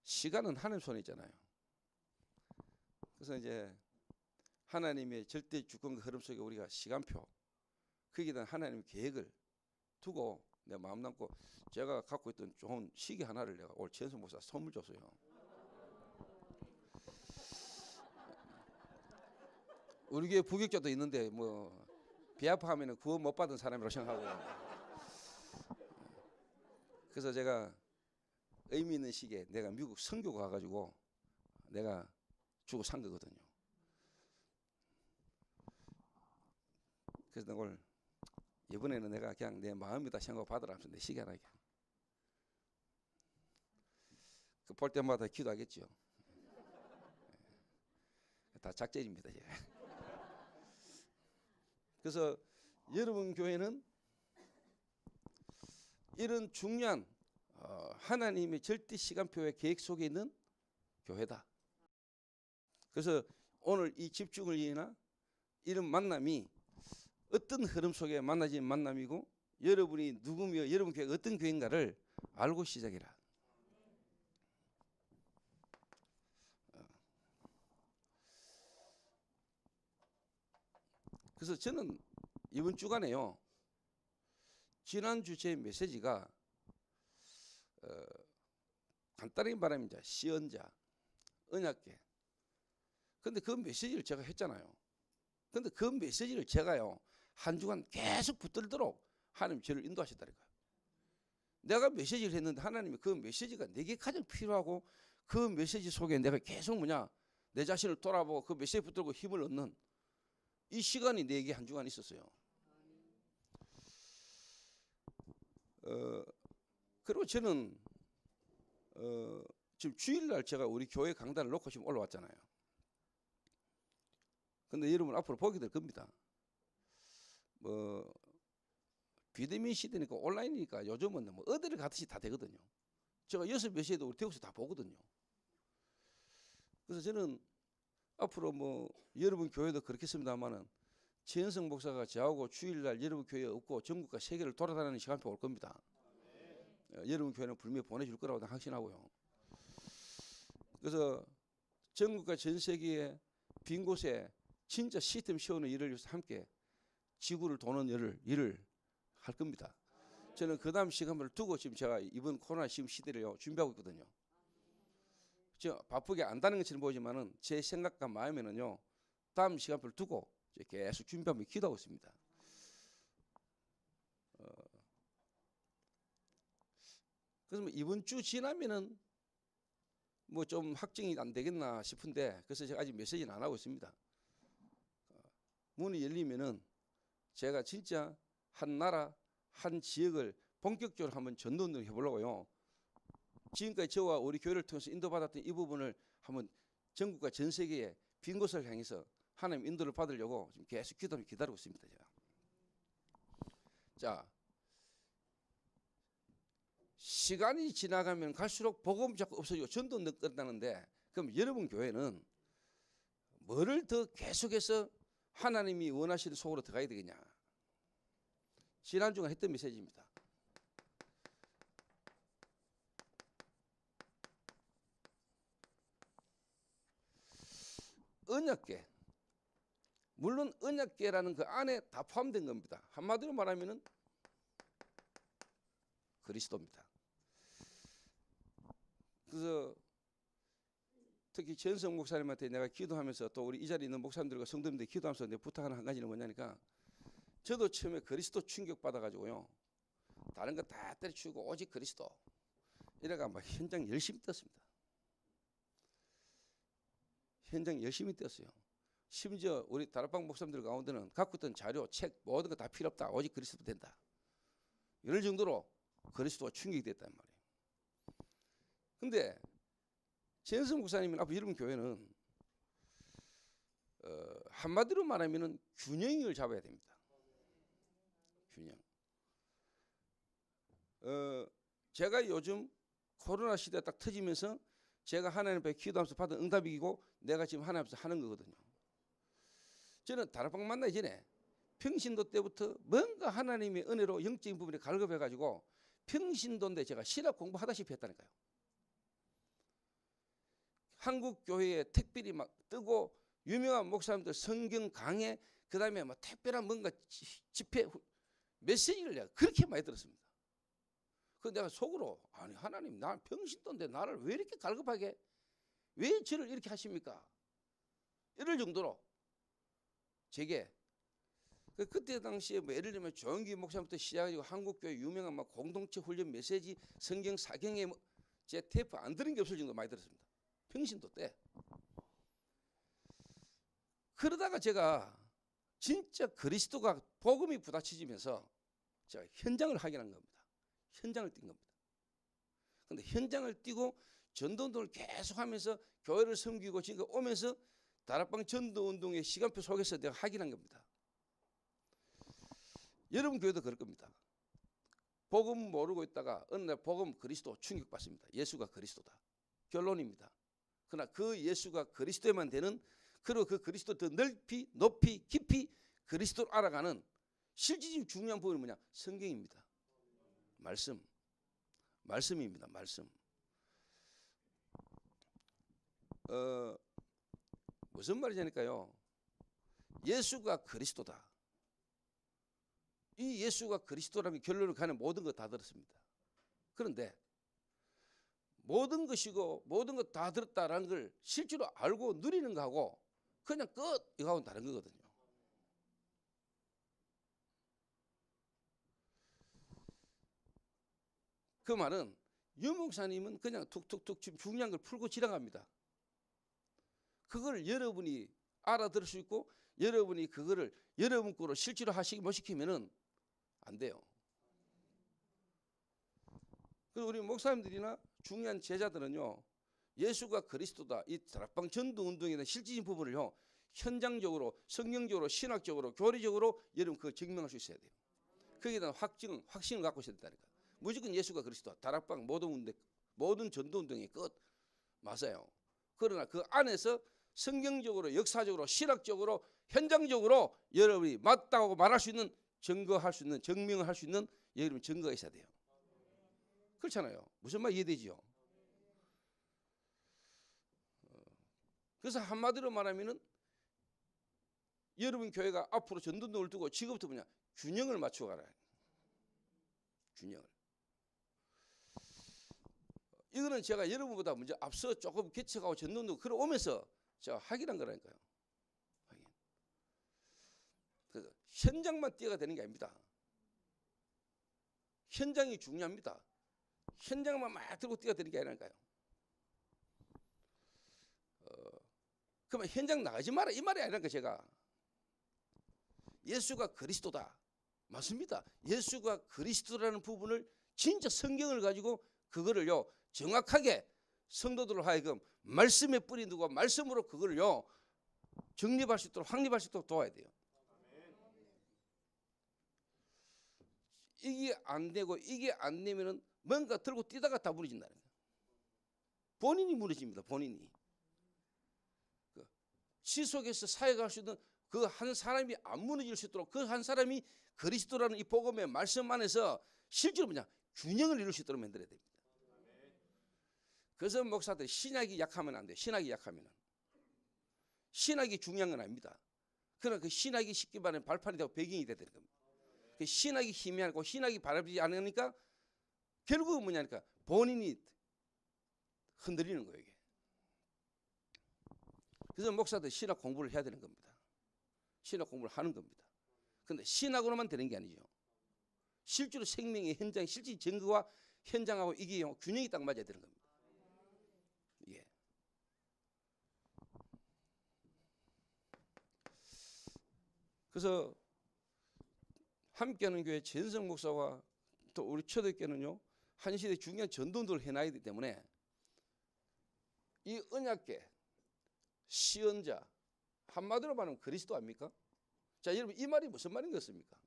F: 시간은 하나님 손에 있잖아요. 그래서 이제 하나님의 절대 주권과 흐름 속에 우리가 시간표 거기에 대한 하나님의 계획을 두고 내 마음 담고 제가 갖고 있던 좋은 시계 하나를 내가 올 최현석 목사 선물 줬어요. 우리 교회 부격자도 있는데 뭐 비아파하면은 구원 못 받은 사람이라고 생각하고 그래서 제가 의미 있는 시계 내가 미국 선교 가가지고 내가 주고 산 거거든요. 그래서 오늘 이번에는 내가 그냥 내 마음이다 생각하고 받으라면서 내 시계 하나 이렇게 그 볼 때마다 기도하겠죠. 다 작전입니다. 그래서 여러분 교회는 이런 중요한 하나님의 절대 시간표의 계획 속에 있는 교회다. 그래서 오늘 이 집중을 위해나 이런 만남이 어떤 흐름 속에 만나진 만남이고 여러분이 누구며 여러분 교회가 어떤 교회인가를 알고 시작해라. 그래서 저는 이번 주간에요, 지난주 제 메시지가 간단하게 말하면 이제 시언자, 언약궤. 근데 그 메시지를 제가 했잖아요. 근데 그 메시지를 제가요 한 주간 계속 붙들도록 하나님 저를 인도하셨다니까요. 내가 메시지를 했는데 하나님이 그 메시지가 내게 가장 필요하고 그 메시지 속에 내가 계속 내 자신을 돌아보고 그 메시지 붙들고 힘을 얻는 이 시간이 내게 한 주간 있었어요. 그리고 저는 지금 주일날 제가 우리 교회 강단을 놓고 지금 올라왔잖아요. 근데 여러분 앞으로 보게 될 겁니다. 비대면 시대니까 온라인이니까 요즘은 어디를 가듯이 다 되거든요. 제가 6몇 시에도 우리 대구에서 다 보거든요. 그래서 저는 앞으로 여러분 교회도 그렇겠습니다만은 최현성 목사가 저하고 주일날 여러분 교회 없고 전국과 세계를 돌아다니는 시간표가 올 겁니다. 여러분 교회는 분명히 보내줄 거라고 확신하고요. 그래서 전국과 전 세계의 빈 곳에 진짜 시스템 세우는 일을 위해서 함께 지구를 도는 일을 할 겁니다. 저는 그 다음 시간을 두고 지금 제가 이번 코로나 시대를 준비하고 있거든요. 제가 바쁘게 안다는 것처럼 보이지만은 제 생각과 마음에는요 다음 시간표를 두고 계속 준비하며 기도하고 있습니다. 그래서 이번 주 지나면은 좀 확정이 안 되겠나 싶은데 그래서 제가 아직 메시지는 안 하고 있습니다. 문이 열리면은 제가 진짜 한 나라 한 지역을 본격적으로 한번 전도운동을 해보려고요. 지금까지 저와 우리 교회를 통해서 인도받았던 이 부분을 한번 전국과 전 세계의 빈 곳을 향해서 하나님 인도를 받으려고 지금 계속 기다리고 있습니다. 제가. 자, 시간이 지나가면 갈수록 복음 자꾸 없어지고 전도는 끝나는데 그럼 여러분 교회는 뭐를 더 계속해서 하나님이 원하시는 속으로 들어가야 되겠냐? 지난주가 했던 메시지입니다. 언약궤. 물론 언약궤라는 그 안에 다 포함된 겁니다. 한마디로 말하면은 그리스도입니다. 그래서 특히 전성 목사님한테 내가 기도하면서 또 우리 이 자리에 있는 목사님들과 성도님들 기도하면서 내가 부탁하는 한 가지는 뭐냐니까 저도 처음에 그리스도 충격받아가지고요 다른 거 다 때려치우고 오직 그리스도 이래가 막 현장 열심히 뛰었습니다. 현장 열심히 뛰었어요. 심지어 우리 다락방 목사님들 가운데는 갖고 있던 자료, 책 모든 거 다 필요 없다. 오직 그리스도 된다. 이럴 정도로 그리스도가 충격이 됐단 말이에요. 근데 최현성 목사님은 앞으로 여러분 교회는 한마디로 말하면은 균형을 잡아야 됩니다. 균형. 제가 요즘 코로나 시대 딱 터지면서 제가 하나님 앞에 기도하면서 받은 응답이고 내가 지금 하나님 앞에서 하는 거거든요. 저는 다락방 만나기 전에 평신도 때부터 뭔가 하나님의 은혜로 영적인 부분에 갈급해가지고 평신도인데 제가 신학 공부하다시피 했다니까요. 한국 교회에 특별히 막 뜨고 유명한 목사님들 성경 강해 그 다음에 뭐 특별한 뭔가 집회 메시지를 내가 그렇게 많이 들었습니다. 그래서 내가 속으로 아니 하나님 나 평신도인데 나를 왜 이렇게 갈급하게 왜 저를 이렇게 하십니까? 이럴 정도로 제게 그때 당시에 뭐 예를 들면 조영기 목사님부터 시작해가지고 한국교회 유명한 막 공동체 훈련 메시지 성경 사경에 제 테이프 안 들은 게 없을 정도 많이 들었습니다. 평신도 때. 그러다가 제가 진짜 그리스도가 복음이 부딪히면서 제가 현장을 확인한 겁니다. 현장을 뛴 겁니다. 근데 현장을 뛰고 전도운동을 계속하면서 교회를 섬기고 지금 오면서 다락방 전도운동의 시간표 속에서 내가 확인한 겁니다. 여러분 교회도 그럴 겁니다. 복음 모르고 있다가 어느 날 복음 그리스도 충격받습니다. 예수가 그리스도다. 결론입니다. 그러나 그 예수가 그리스도에만 되는, 그리고 그 그리스도 더 넓이 높이 깊이 그리스도를 알아가는 실질적인 중요한 부분이 뭐냐? 성경입니다. 말씀입니다. 말씀. 무슨 말이냐니까요. 예수가 그리스도다. 이 예수가 그리스도라는 결론을 가는 모든 것 다 들었습니다. 그런데 모든 것이고 모든 것 다 들었다라는 걸 실제로 알고 누리는 거하고 그냥 끝 이거하고는 다른 거거든요. 그 말은 유 목사님은 그냥 툭툭툭 중요한 걸 풀고 지나갑니다. 그걸 여러분이 알아들을 수 있고 여러분이 그거를 여러분 거로 실제로 하시기 못 시키면은 안 돼요. 그리고 우리 목사님들이나 중요한 제자들은요, 예수가 그리스도다, 이 다락방 전도 운동에 대한 실질적인 부분을요, 현장적으로, 성경적으로, 신학적으로, 교리적으로 여러분 그걸 증명할 수 있어야 돼요. 거기에 대한 확신을 갖고 있어야 된다니까. 무조건 예수가 그리스도다, 다락방 모든 전도 운동의 끝 맞아요. 그러나 그 안에서 성경적으로, 역사적으로, 신학적으로, 현장적으로 여러분이 맞다고 말할 수 있는, 증거할 수 있는, 증명을 할 수 있는 여러분 증거가 있어야 돼요. 그렇잖아요. 무슨 말 이해되지요? 그래서 한마디로 말하면은 여러분 교회가 앞으로 전도운동을 두고 지금부터 뭐냐? 균형을 맞추어 가라. 균형을. 이거는 제가 여러분보다 먼저 앞서 조금 개척하고 전도운동 걸어오면서 제가 확인한 거라니까요. 확인. 그래서 현장만 뛰어가 되는 게 아닙니다. 현장이 중요합니다. 현장만 막 들고 뛰어야 되는 게 아니라니까요. 그러면 현장 나가지 마라 이 말이 아니라니까. 제가 예수가 그리스도다 맞습니다. 예수가 그리스도라는 부분을 진짜 성경을 가지고 그거를요 정확하게 성도들을 하여금 말씀에 뿌리 두고 말씀으로 그거를요 정립할 수 있도록 확립할 수 있도록 도와야 돼요. 이게 안 되고 이게 안 되면은 뭔가 들고 뛰다가 다 무너진다는 거예요. 본인이 무너집니다. 본인이. 지속해서 사역할 수 있는 그 한 사람이 안 무너질 수 있도록 그 한 사람이 그리스도라는 이 복음의 말씀 안에서 실제로 뭐냐 균형을 이룰 수 있도록 만들어야 됩니다. 그래서 목사들이 신학이 약하면 안 돼요. 신학이 약하면 신학이 중요한 건 아닙니다. 그러나 그 신학이 쉽게 말하면 발판이 되고 배경이 돼야 되는 겁니다. 그 신학이 힘이 아니고 신학이 바라보지 않으니까 결국은 뭐냐니까 본인이 흔들리는 거예요. 이게. 그래서 목사들 신학 공부를 해야 되는 겁니다. 신학 공부를 하는 겁니다. 그런데 신학으로만 되는 게 아니죠. 실제로 생명의 현장, 실질 증거와 현장하고 이게 균형이 딱 맞아야 되는 겁니다. 예. 그래서 함께하는 교회 전성 목사와 또 우리 초대교회는요 한 시대 중요한 전도운동을 해놔야 되기 때문에 이 언약계 시언자 한마디로 말하면 그리스도 아닙니까? 자 여러분 이 말이 무슨 말인 것입니까?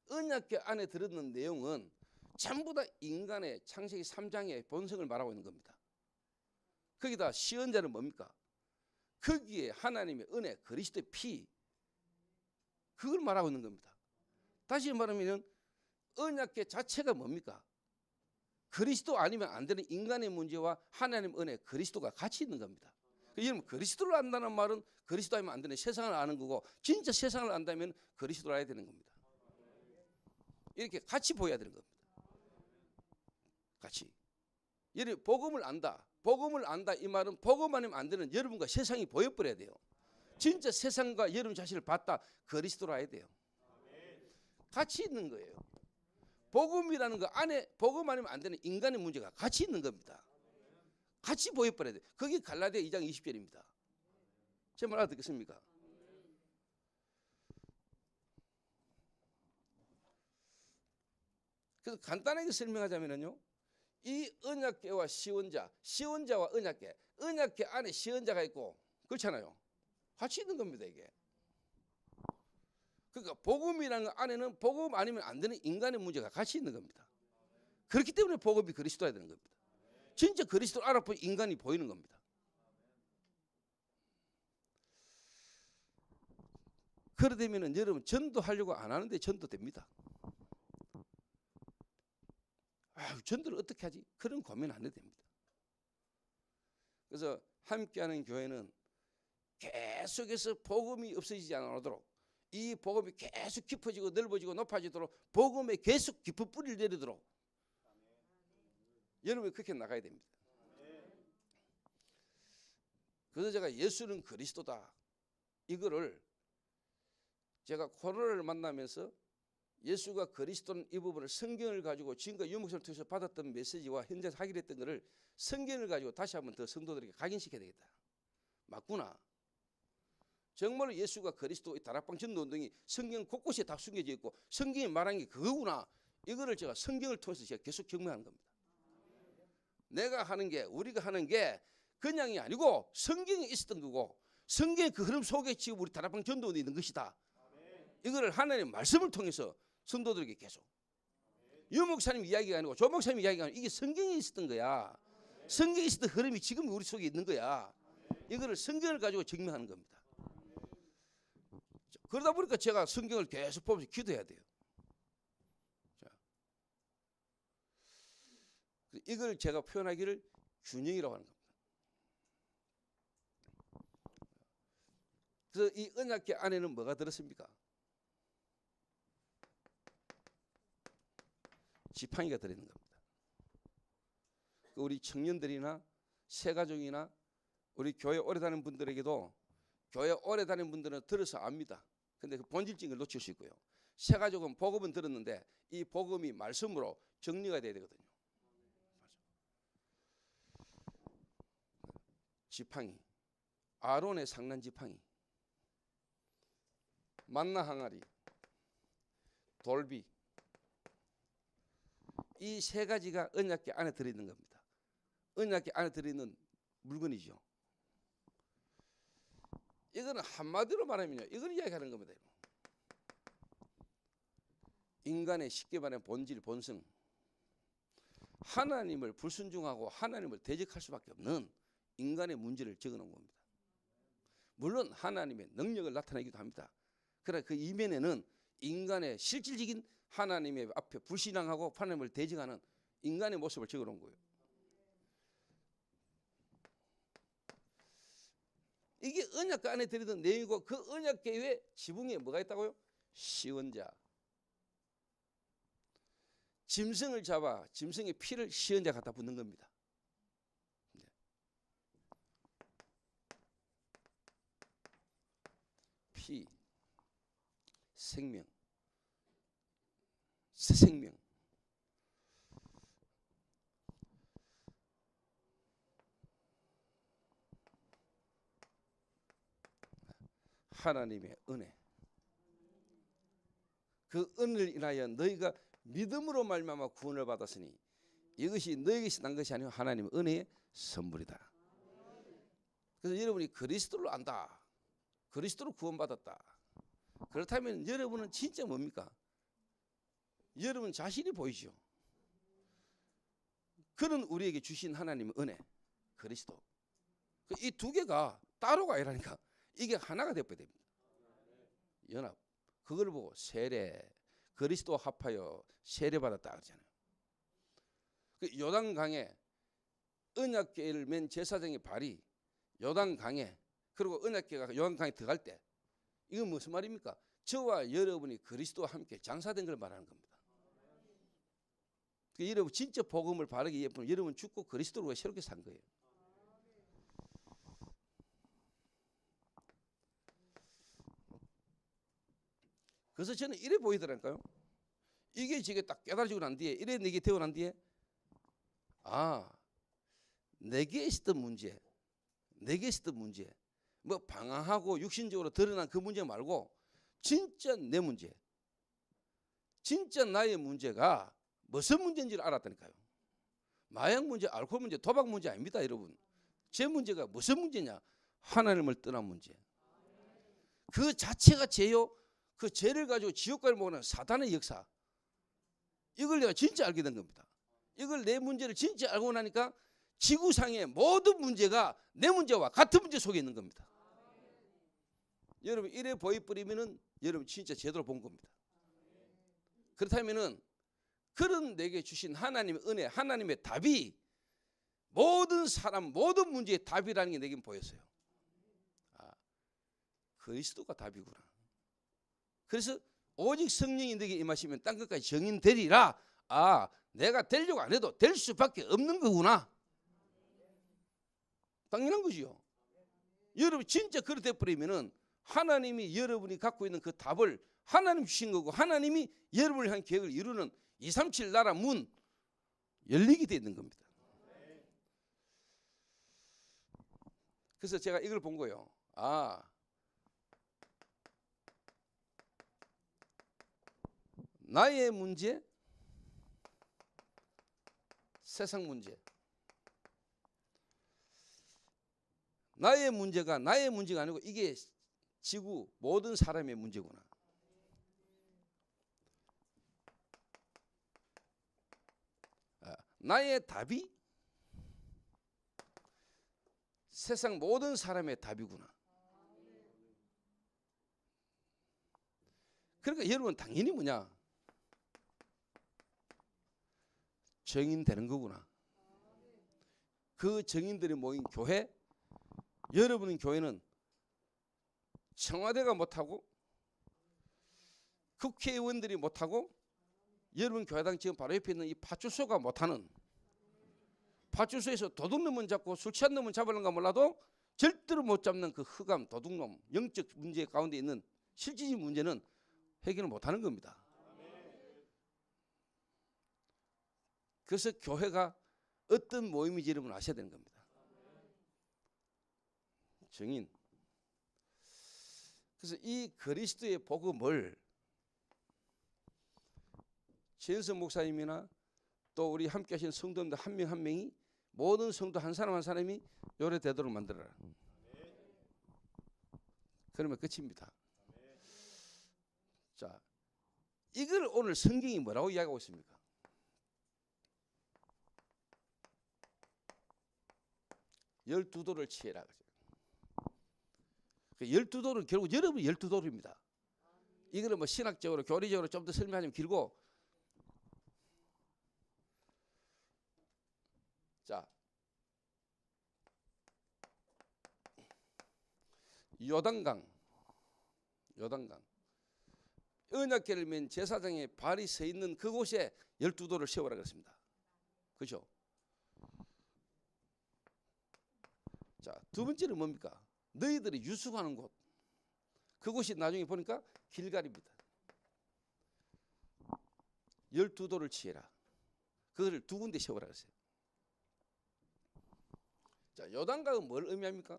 F: 언약계 안에 들었는 내용은 전부 다 인간의 창세기 3장의 본성을 말하고 있는 겁니다. 거기다 시언자는 뭡니까? 거기에 하나님의 은혜 그리스도의 피 그걸 말하고 있는 겁니다. 다시 말하면 언약계 자체가 뭡니까? 그리스도 아니면 안 되는 인간의 문제와 하나님의 은혜 그리스도가 같이 있는 겁니다. 여러분 그리스도를 안다는 말은 그리스도 아니면 안 되는 세상을 아는 거고 진짜 세상을 안다면 그리스도를 알아야 되는 겁니다. 이렇게 같이 보여야 되는 겁니다. 같이. 여러분 복음을 안다 이 말은 복음 아니면 안 되는 여러분과 세상이 보여버려야 돼요. 진짜 세상과 여러분 자신을 봤다 그리스도로 해야 돼요. 같이 있는 거예요. 복음이라는 거 안에 복음 아니면 안 되는 인간의 문제가 같이 있는 겁니다. 같이 보여버려야 돼요. 그게 갈라디아 2장 20절입니다. 제 말 알아듣겠습니까? 그래서 간단하게 설명하자면요. 이 언약궤와 시원자와 언약궤 안에 시원자가 있고 그렇잖아요. 같이 있는 겁니다. 이게. 그러니까 복음이라는 것 안에는 복음 아니면 안 되는 인간의 문제가 같이 있는 겁니다. 그렇기 때문에 복음이 그리스도야 되는 겁니다. 진짜 그리스도를 알아보면 인간이 보이는 겁니다. 그러되면은 여러분 전도하려고 안 하는데 전도됩니다. 전도를 어떻게 하지? 그런 고민 안 해도 됩니다. 그래서 함께하는 교회는 계속해서 복음이 없어지지 않도록 이 복음이 계속 깊어지고 넓어지고 높아지도록 복음에 계속 깊은 뿌리를 내리도록 여러분이 그렇게 나가야 됩니다. 그래서 제가 예수는 그리스도다 이거를 제가 코로나를 만나면서 예수가 그리스도는 이 부분을 성경을 가지고 지금까지 유목사를 통해서 받았던 메시지와 현장에서 하기로 했던 것을 성경을 가지고 다시 한번 더 성도들에게 각인시켜야 되겠다. 맞구나. 정말로 예수가 그리스도, 이 다락방 전도운동이 성경 곳곳에 다 숨겨져 있고 성경이 말한 게 그거구나. 이거를 제가 성경을 통해서 제가 계속 경험하는 겁니다. 내가 하는 게, 우리가 하는 게 그냥이 아니고 성경에 있었던 거고 성경의 그 흐름 속에 지금 우리 다락방 전도운동이 있는 것이다. 이거를 하나님의 말씀을 통해서 성도들에게 계속 유 목사님 이야기가 아니고 조 목사님 이야기가 아니고 이게 성경에 있었던 거야. 성경에 있었던 흐름이 지금 우리 속에 있는 거야. 이거를 성경을 가지고 증명하는 겁니다. 그러다 보니까 제가 성경을 계속 보면서 기도해야 돼요. 자, 이걸 제가 표현하기를 균형이라고 하는 겁니다. 그래서 이 언약궤 안에는 뭐가 들었습니까? 지팡이가 들어있는 겁니다. 우리 청년들이나 새가족이나 우리 교회 오래 다니는 분들에게도 교회 오래 다니는 분들은 들어서 압니다. 근데 그 본질적인 걸 놓칠 수 있고요. 새가족은 복음은 들었는데 이 복음이 말씀으로 정리가 돼야 되거든요. 지팡이, 아론의 상난 지팡이, 만나 항아리, 돌비, 이 세 가지가 언약궤 안에 들어있는 겁니다. 언약궤 안에 들어있는 물건이죠. 이거는 한마디로 말하면요, 이걸 이야기하는 겁니다. 인간의 쉽게 말하면 본질, 본성, 하나님을 불순종하고 하나님을 대적할 수밖에 없는 인간의 문제를 적어놓은 겁니다. 물론 하나님의 능력을 나타내기도 합니다. 그러나 그 이면에는 인간의 실질적인 하나님의 앞에 불신앙하고 하나님을 대적하는 인간의 모습을 적어놓은 거예요. 이게 언약궤 안에 들어있는 내용이고 그 언약궤의 지붕에 뭐가 있다고요? 시원자. 짐승을 잡아 짐승의 피를 시원자 갖다 붓는 겁니다. 피, 생명, 새 생명. 하나님의 은혜. 그 은혜를 인하여 너희가 믿음으로 말미암아 구원을 받았으니 이것이 너희에게서 난 것이 아니고 하나님의 은혜의 선물이다. 그래서 여러분이 그리스도를 안다. 그리스도로 구원받았다. 그렇다면 여러분은 진짜 뭡니까? 여러분 자신이 보이죠. 그는 우리에게 주신 하나님의 은혜, 그리스도. 이 두 개가 따로가 아니라니까. 이게 하나가 되어야 됩니다. 연합. 그걸 보고 세례, 그리스도 합하여 세례받았다 그러잖아요. 그 요단강에 언약궤를 맨 제사장의 발이 요단강에, 그리고 언약궤가 요단강에 들어갈 때 이건 무슨 말입니까? 저와 여러분이 그리스도와 함께 장사된 걸 말하는 겁니다. 그러니까 여러분 진짜 복음을 바르게 이해하면 여러분 죽고 그리스도로 새롭게 산 거예요. 그래서 저는 이래 보이더라니까요. 이게 지금 딱 깨달아지고 난 뒤에, 이래 내게 되고 난 뒤에, 아, 내게 있었던 문제, 내게 있었던 문제, 뭐 방황하고 육신적으로 드러난 그 문제 말고 진짜 내 문제, 진짜 나의 문제가 무슨 문제인지를 알았다니까요. 마약 문제, 알코올 문제, 도박 문제 아닙니다, 여러분. 제 문제가 무슨 문제냐? 하나님을 떠난 문제. 그 자체가 죄요. 그 죄를 가지고 지옥가를 모으는 사단의 역사, 이걸 내가 진짜 알게 된 겁니다. 이걸 내 문제를 진짜 알고 나니까 지구상의 모든 문제가 내 문제와 같은 문제 속에 있는 겁니다. 여러분 이래 보여버리면은 여러분 진짜 제대로 본 겁니다. 그렇다면은 그런 내게 주신 하나님의 은혜, 하나님의 답이 모든 사람, 모든 문제의 답이라는 게 내게 보였어요. 아, 그리스도가 답이구나. 그래서 오직 성령이 내게 임하시면 땅 끝까지 정인 되리라. 아, 내가 되려고 안 해도 될 수밖에 없는 거구나. 당연한 거지요. 여러분 진짜 그렇게 돼버리면은 하나님이 여러분이 갖고 있는 그 답을 하나님 주신 거고 하나님이 여러분을 향한 계획을 이루는 237 나라 문 열리게 돼 있는 겁니다. 그래서 제가 이걸 본 거예요. 아, 나의 문제, 세상 문제. 나의 문제가 나의 문제가 아니고 이게 지구 모든 사람의 문제구나. 나의 답이 세상 모든 사람의 답이구나. 그러니까 여러분 당연히 뭐냐? 정인되는 거구나. 그 정인들이 모인 교회, 여러분의 교회는 청와대가 못하고 국회의원들이 못하고 여러분 교회당 지금 바로 옆에 있는 이 파출소가 못하는, 파출소에서 도둑놈은 잡고 술 취한 놈은 잡으려는가 몰라도 절대로 못 잡는 그 흑암 도둑놈, 영적 문제 가운데 있는 실질적인 문제는 해결을 못하는 겁니다. 그래서 교회가 어떤 모임인지 여러분 아셔야 되는 겁니다. 정인. 그래서 이 그리스도의 복음을 최은석 목사님이나 또 우리 함께 하신 성도님들 한 명 한 명이 모든 성도 한 사람 한 사람이 요래되도록 만들어라. 그러면 끝입니다. 자, 이걸 오늘 성경이 뭐라고 이야기하고 있습니까? 열두 돌을 취해라. 그 12돌은 결국 여러분 12돌입니다. 이거는 뭐 신학적으로 교리적으로 좀 더 설명하면 길고, 자, 요단강 언약궤를 맨 제사장의 발이 서 있는 그곳에 12돌을 세우라 그랬습니다. 그렇죠? 자, 두 번째는 뭡니까? 너희들이 유숙하는 곳, 그곳이 나중에 보니까 길갈입니다. 12돌을 취해라. 그거를 두 군데 세우라 그랬어요. 자, 요단강은 뭘 의미합니까?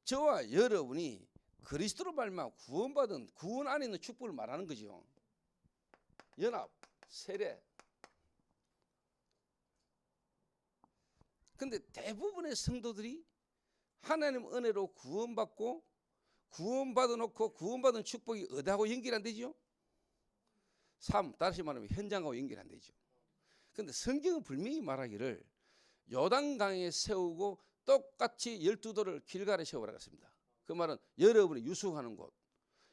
F: 저와 여러분이 그리스도로 말미암아 구원받은 구원 안에 있는 축복을 말하는 거죠. 연합, 세례. 근데 대부분의 성도들이 하나님 은혜로 구원받고 구원받아 놓고 구원받은 축복이 어디하고 연결이 안 되죠? 삶, 다시 말하면 현장하고 연결이 안 되죠. 근데 성경은 분명히 말하기를 요단강에 세우고 똑같이 12돌을 길갈에 세우라고 했습니다. 그 말은 여러분이 유숙하는 곳,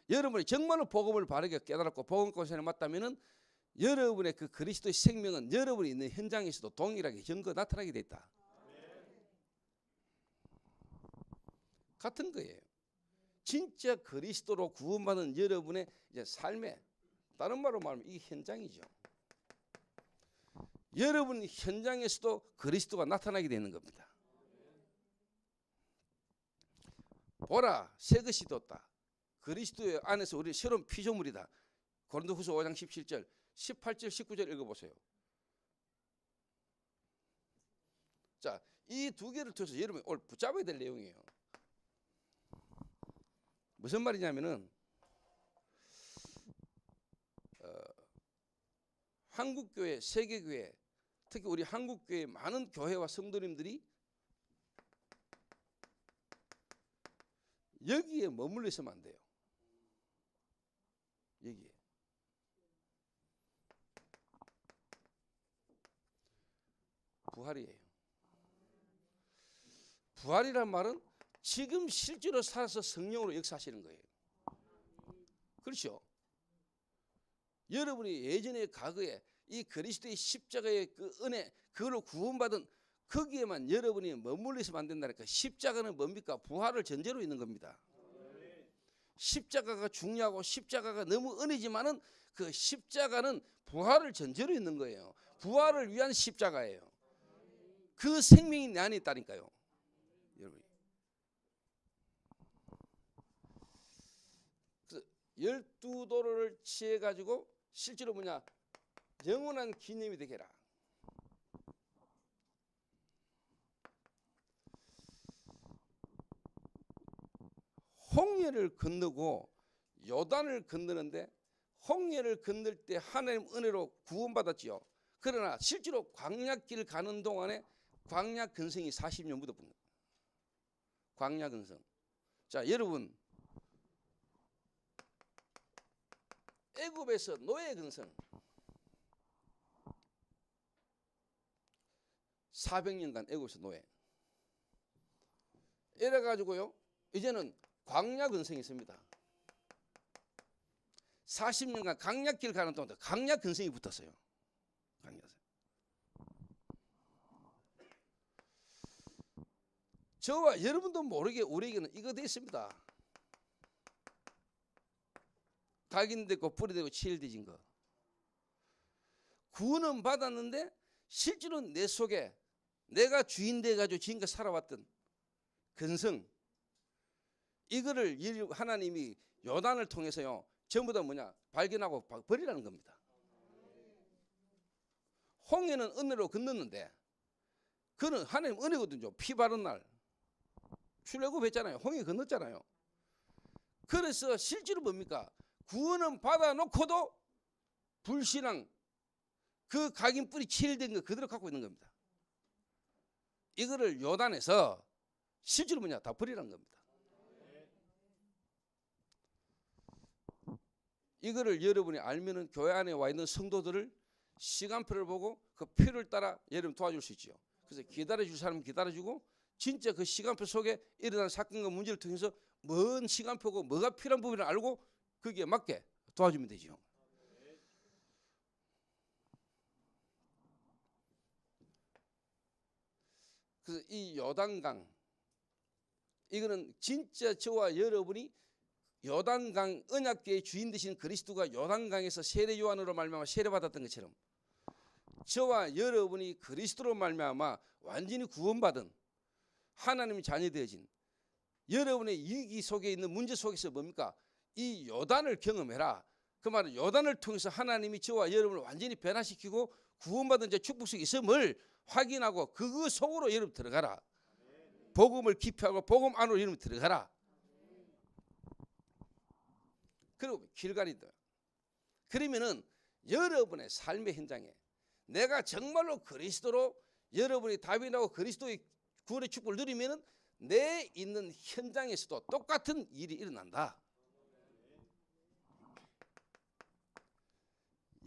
F: 여러분이 정말로 복음을 바르게 깨달았고 복음 권세를 맞다면은 여러분의 그 그리스도의 생명은 여러분이 있는 현장에서도 동일하게 증거 나타나게 돼 있다. 같은 거예요. 진짜 그리스도로 구원받은 여러분의 이제 삶에, 다른 말로 말하면 이 현장이죠. 여러분 현장에서도 그리스도가 나타나게 되는 겁니다. 보라, 새 것이 돋다. 그리스도의 안에서 우리 새로운 피조물이다. 고린도후서 5장 17절, 18절, 19절 읽어보세요. 자, 이 두 개를 통해서 여러분이 오늘 붙잡아야 될 내용이에요. 무슨 말이냐면은 한국교회, 세계교회, 특히 우리 한국교회 많은 교회와 성도님들이 여기에 머물러 있으면 안 돼요. 여기에. 부활이에요. 부활이란 말은 지금 실제로 살아서 성령으로 역사하시는 거예요. 그렇죠? 여러분이 예전에 과거에 이 그리스도의 십자가의 그 은혜, 그걸로 구원받은 거기에만 여러분이 머물러 있으면 안 된다니까. 십자가는 뭡니까? 부활을 전제로 있는 겁니다. 십자가가 중요하고 십자가가 너무 은혜지만은 그 십자가는 부활을 전제로 있는 거예요. 부활을 위한 십자가예요. 그 생명이 내 안에 있다니까요. 여러분. 그래서 12도를 취해 가지고 실제로 뭐냐? 영원한 기념이 되게 해라. 홍해를 건너고 요단을 건너는데 홍해를 건널 때 하나님 은혜로 구원받았지요. 그러나 실제로 광야길 가는 동안에 광야 근성이 40년 묻어본 거예요. 광야 근성. 자, 여러분, 애굽에서 노예 근성 400년간 애굽에서 노예. 이래 가지고요, 이제는 광야 근성이 있습니다. 40년간 광야길 가는 동안 광야 근성이 붙었어요. 광야. 저와 여러분도 모르게 우리에게는 이거 돼 있습니다. 각인되고 뿌리되고 치일되진 거. 구원은 받았는데 실제로 내 속에 내가 주인 돼가지고 지금까지 살아왔던 근성, 이거를 하나님이 요단을 통해서요 전부 다 뭐냐? 발견하고 버리라는 겁니다. 홍해는 은혜로 건넜는데 그는 하나님 은혜거든요. 피 바른 날 출애굽했잖아요. 홍해 건넜잖아요. 그래서 실제로 뭡니까? 구원은 받아놓고도 불신앙, 그 각인 뿌리 치일된 거 그대로 갖고 있는 겁니다. 이거를 요단에서 실제로 뭐냐? 다 버리라는 겁니다. 이거를 여러분이 알면은 교회 안에 와 있는 성도들을 시간표를 보고 그 표를 따라 여러분 도와줄 수 있죠. 그래서 기다려줄 사람은 기다려주고 진짜 그 시간표 속에 일어난 사건과 문제를 통해서 뭔 시간표고 뭐가 필요한 부분을 알고 거기에 맞게 도와주면 되죠. 그래서 이 요단강, 이거는 진짜 저와 여러분이 요단강 언약궤의 주인 되신 그리스도가 요단강에서 세례 요한으로 말미암아 세례받았던 것처럼 저와 여러분이 그리스도로 말미암아 완전히 구원받은 하나님의 자녀 되어진 여러분의 위기 속에 있는 문제 속에서 뭡니까? 이 요단을 경험해라. 그 말은 요단을 통해서 하나님이 저와 여러분을 완전히 변화시키고 구원받은 자 축복 속에 있음을 확인하고 그 속으로 여러분 들어가라. 복음을 기표하고 복음 안으로 여러분 들어가라. 그리고 길갈이다. 그러면은 여러분의 삶의 현장에 내가 정말로 그리스도로 여러분이 다윗하고 그리스도의 구원의 축복을 누리면은 내 있는 현장에서도 똑같은 일이 일어난다.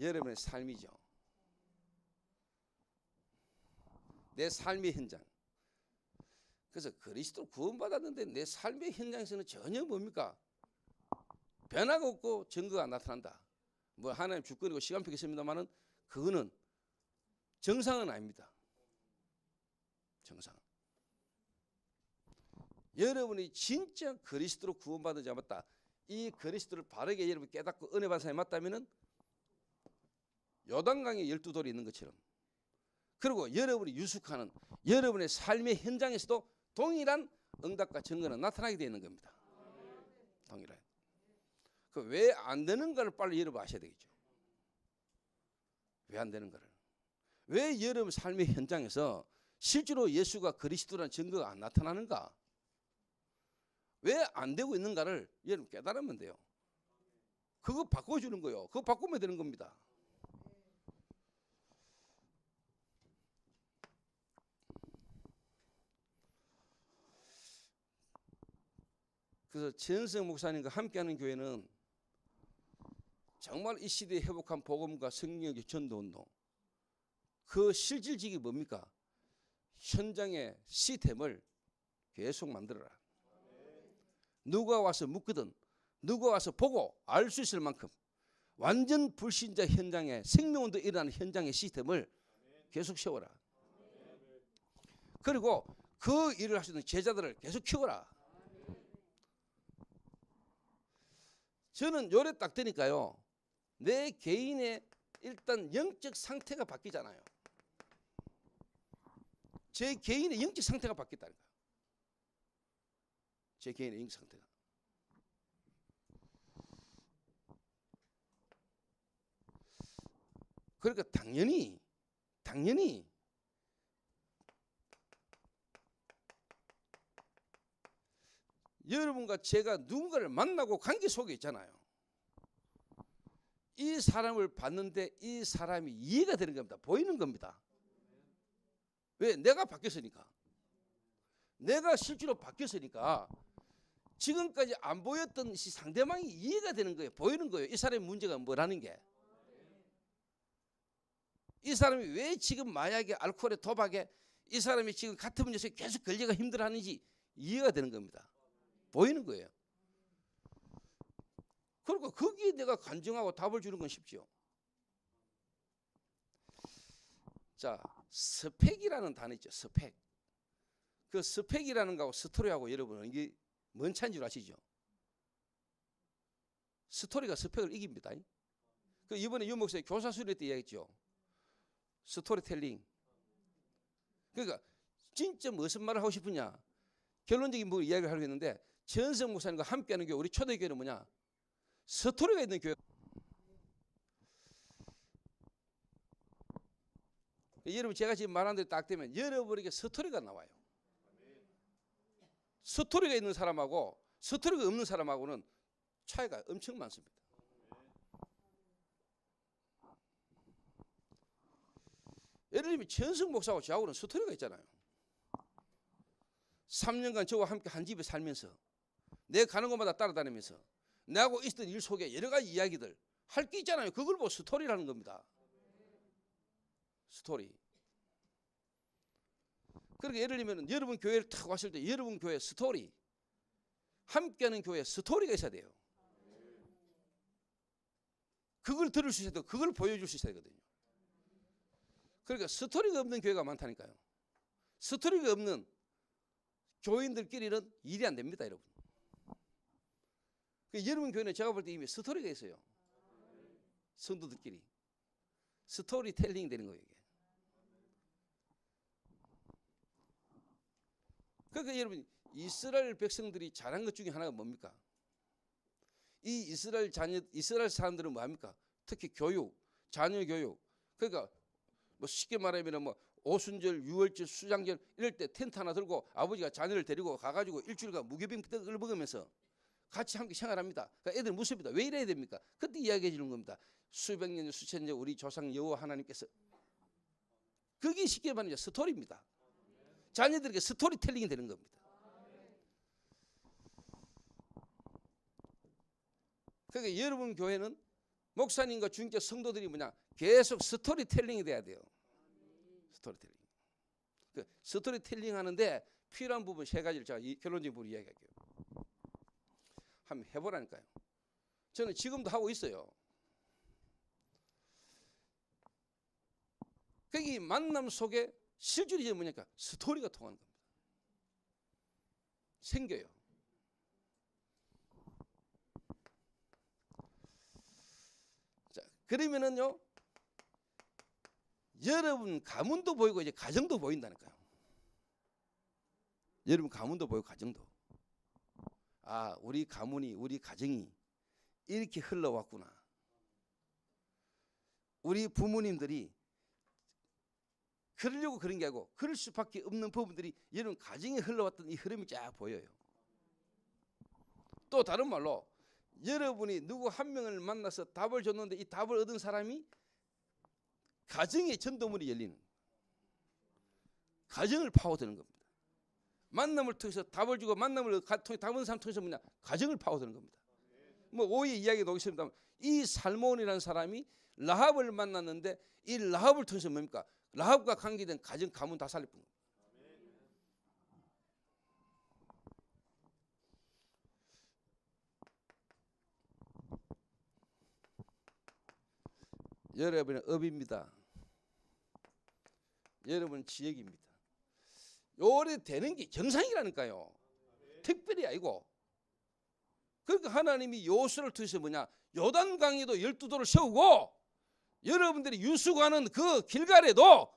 F: 여러분의 삶이죠. 내 삶의 현장. 그래서 그리스도 구원받았는데 내 삶의 현장에서는 전혀 뭡니까? 변화가 없고 증거가 나타난다. 뭐 하나님 주권이고 시간표가 있습니다만은 그거는 정상은 아닙니다. 정상. 여러분이 진짜 그리스도로 구원받은 자 맞다. 이 그리스도를 바르게 여러분 깨닫고 은혜 받은 사람이 맞다면은 요단강에 12돌이 있는 것처럼 그리고 여러분이 유숙하는 여러분의 삶의 현장에서도 동일한 응답과 증거는 나타나게 되는 겁니다. 동일한. 그 왜 안 되는가를 빨리 여러분 아셔야 되겠죠. 왜 안 되는가를. 왜 여러분 삶의 현장에서 실제로 예수가 그리스도라는 증거가 안 나타나는가? 왜 안 되고 있는가를 여러분 깨달으면 돼요. 그거 바꿔주는 거예요. 그거 바꾸면 되는 겁니다. 그래서 최현석 목사님과 함께하는 교회는 정말 이 시대에 회복한 복음과 성령의 전도운동, 그 실질적이 뭡니까? 현장의 시스템을 계속 만들어라. 누가 와서 묻거든 누가 와서 보고 알 수 있을 만큼 완전 불신자 현장에 생명운동 일어나는 현장의 시스템을 계속 세워라. 그리고 그 일을 할 수 있는 제자들을 계속 키워라. 저는 요래 딱 되니까요, 내 개인의 일단 영적 상태가 바뀌잖아요. 제 개인의 영적 상태가 바뀌었다는 거예요. 제 개인의 영적 상태가. 그러니까 당연히 여러분과 제가 누군가를 만나고 관계 속에 있잖아요. 이 사람을 봤는데 이 사람이 이해가 되는 겁니다. 보이는 겁니다. 왜? 내가 바뀌었으니까. 내가 실제로 바뀌었으니까 지금까지 안 보였던 상대방이 이해가 되는 거예요. 보이는 거예요. 이 사람의 문제가 뭐라는 게. 이 사람이 왜 지금 마약에 알코올에 도박에 이 사람이 지금 같은 문제에서 계속 걸려가 힘들어하는지 이해가 되는 겁니다. 보이는 거예요. 그리고 거기에 내가 간증하고 답을 주는 건 쉽죠. 자, 스펙이라는 단어 있죠. 스펙. 그 스펙이라는 거하고 스토리하고 여러분은 이게 뭔 차이인 줄 아시죠? 스토리가 스펙을 이깁니다. 그 이번에 유 목사님 교사 수련 때 이야기했죠. 스토리텔링. 그러니까 진짜 무슨 말을 하고 싶으냐? 결론적인 뭐 이야기를 하려고 했는데 최현석 목사님과 함께하는 교회, 우리 초대교회는 뭐냐? 스토리가 있는 교회. 여러분 제가 지금 말한 대로 딱 되면 여러분에게 스토리가 나와요. 스토리가 있는 사람하고 스토리가 없는 사람하고는 차이가 엄청 많습니다. 예를 들면 최현석 목사하고 저하고는 스토리가 있잖아요. 3년간 저와 함께 한 집에 살면서 내가 가는 곳마다 따라다니면서 내하고 있었던 일 속에 여러 가지 이야기들 할 게 있잖아요. 그걸 보고 스토리라는 겁니다. 스토리. 그러니까 예를 들면 여러분 교회를 탁 왔을 때 여러분 교회 스토리, 함께하는 교회 스토리가 있어야 돼요. 그걸 들을 수 있어야 되고 그걸 보여줄 수 있어야 되거든요. 그러니까 스토리가 없는 교회가 많다니까요. 스토리가 없는 교인들끼리는 일이 안 됩니다, 여러분. 여러분 교회는 제가 볼 때 이미 스토리가 있어요. 성도들끼리 스토리텔링 되는 거예요, 이게. 그러니까 여러분 이스라엘 백성들이 잘한 것 중에 하나가 뭡니까? 이 이스라엘 사람들은 뭐합니까? 특히 교육, 자녀 교육. 그러니까 뭐 쉽게 말하면 뭐 오순절, 유월절, 수장절 이럴 때 텐트 하나 들고 아버지가 자녀를 데리고 가가지고 일주일간 무교병 떡을 먹으면서 같이 함께 생활합니다. 그러니까 애들 무섭니다. 왜 이래야 됩니까? 그때 이야기해 주는 겁니다. 수백 년, 수천 년 우리 조상 여호와 하나님께서. 그게 쉽게 말하면 스토리입니다. 자녀들에게 스토리텔링이 되는 겁니다. 그러니까 여러분 교회는 목사님과 중재 성도들이 뭐냐? 계속 스토리텔링이 돼야 돼요. 스토리텔링. 그 스토리텔링 하는데 필요한 부분 세 가지를 제가 결론적인 부분 이야기할게요. 한번 해보라니까요. 저는 지금도 하고 있어요. 그게 만남 속에 실질이 뭐냐니까 스토리가 통하는 겁니다. 생겨요. 자, 그러면은요, 여러분 가문도 보이고 이제 가정도 보인다니까요. 여러분 가문도 보이고 가정도. 아, 우리 가문이, 우리 가정이 이렇게 흘러왔구나. 우리 부모님들이 그러려고 그런 게 아니고 그럴 수밖에 없는 부분들이 여러분 가정에 흘러왔던 이 흐름이 쫙 보여요. 또 다른 말로 여러분이 누구 한 명을 만나서 답을 줬는데 이 답을 얻은 사람이 가정의 전도문이 열리는, 가정을 파고드는 겁니다. 만남을 통해서 답을 주고 만남을 통해 답을 사람 통해서 뭐냐 가정을 파고드는 겁니다. 뭐 오이 이야기 나오겠습니다만 이 살몬이라는 사람이 라합을 만났는데 이 라합을 통해서 뭡니까? 라합과 관계된 가정 가문 다 살릴 뿐. 여러분은 업입니다. 여러분 지역입니다. 요래 되는 게 정상이라니까요. 특별히 아니고. 그러니까 하나님이 요수를 통해서 뭐냐 요단강에도 12도를 세우고 여러분들이 유수가는 그 길갈에도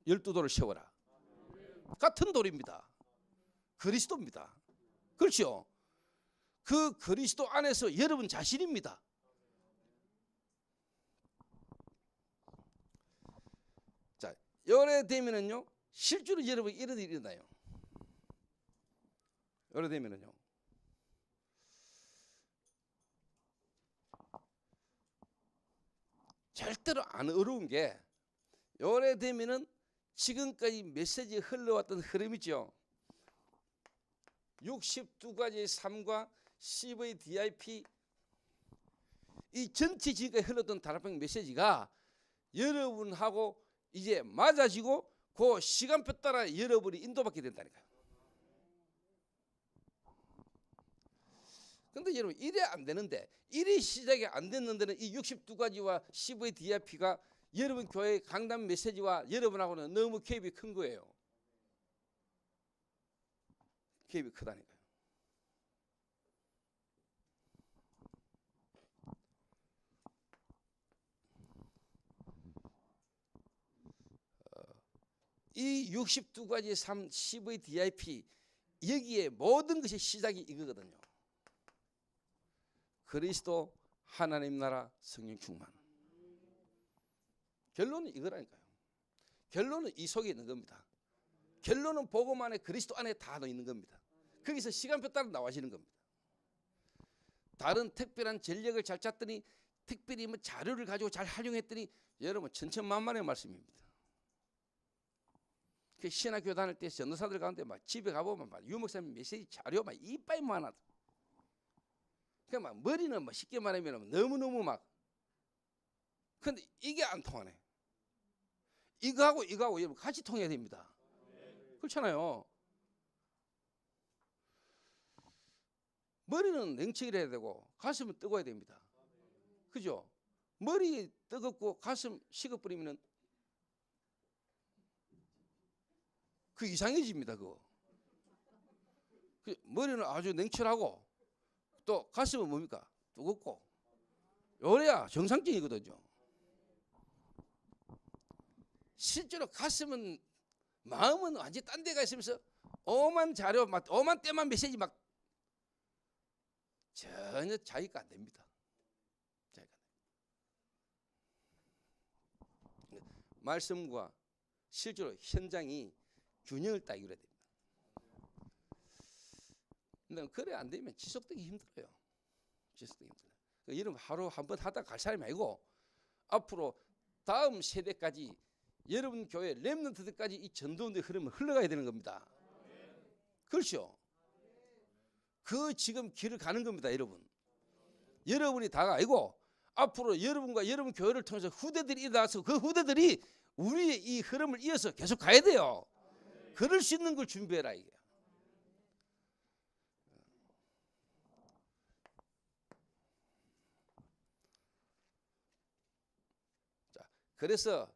F: 12도를 세워라. 같은 돌입니다. 그리스도입니다. 그렇죠? 그 그리스도 안에서 여러분 자신입니다. 자, 요래 되면은요 실제로 여러분 이런 일이 일어나요. 요래 되면은요 절대로 안 어려운 게 요래 되면은 지금까지 메시지에 흘러왔던 흐름이죠. 62가지의 삶과 CVDIP 이 전체 지금까지 흘렀던 다락방 메시지가 여러분하고 이제 맞아지고 그 시간표 따라 여러분이 인도받게 된다니까요. 근데 여러분 이래 안 되는데 일이 시작이 안 됐는데는 이 62가지와 CVDIP가 여러분 교회 강단 메시지와 여러분하고는 너무 갭이 큰 거예요. 갭이 크다니까요. 이 62가지의 삶 CVDIP 여기에 모든 것이 시작이 이거거든요. 그리스도 하나님 나라 성령 충만. 결론은 이거라니까요. 결론은 이 속에 있는 겁니다. 결론은 복음 안에 그리스도 안에 다 있는 겁니다. 거기서 시간표 따라 나와지는 겁니다. 다른 특별한 전략을 잘 짰더니 특별히 뭐 자료를 가지고 잘 활용했더니 여러분 천천만만의 말씀입니다. 그 신학교 다닐 때 전도사들 가운데 막 집에 가보면 막 유목사님 메시지 자료 막 이빨 많아. 그러니까 막 머리는 막 쉽게 말하면 너무너무 막. 근데 이게 안 통하네. 이거하고 여러분 같이 통해야 됩니다. 그렇잖아요. 머리는 냉척이라 해야 되고 가슴은 뜨거워야 됩니다. 그죠? 머리 뜨겁고 가슴 식어버리면 그 이상해집니다. 그거. 머리는 아주 냉철하고 또 가슴은 뭡니까? 뜨겁고 요래야 정상적이거든요. 실제로 가슴은 마음은 완전히 딴 데가 있으면서 오만 자료 막 오만 때만 메시지 막 전혀 자기가 안 됩니다. 말씀과 실제로 현장이 균형을 따기로 해야 됩니다. 근데 그래 안 되면 지속되기 힘들어요. 지속되기 힘들어요. 이런 하루 한 번 하다 갈 사람이 아니고 앞으로 다음 세대까지 여러분 교회 렘넌트들까지 이 전도운동의 흐름을 흘러가야 되는 겁니다. 그렇죠? 그 지금 길을 가는 겁니다, 여러분. 여러분이 다가 아니고 앞으로 여러분과 여러분 교회를 통해서 후대들이 일어나서 그 후대들이 우리의 이 흐름을 이어서 계속 가야 돼요. 그럴 수 있는 걸 준비해라 이게. 자, 그래서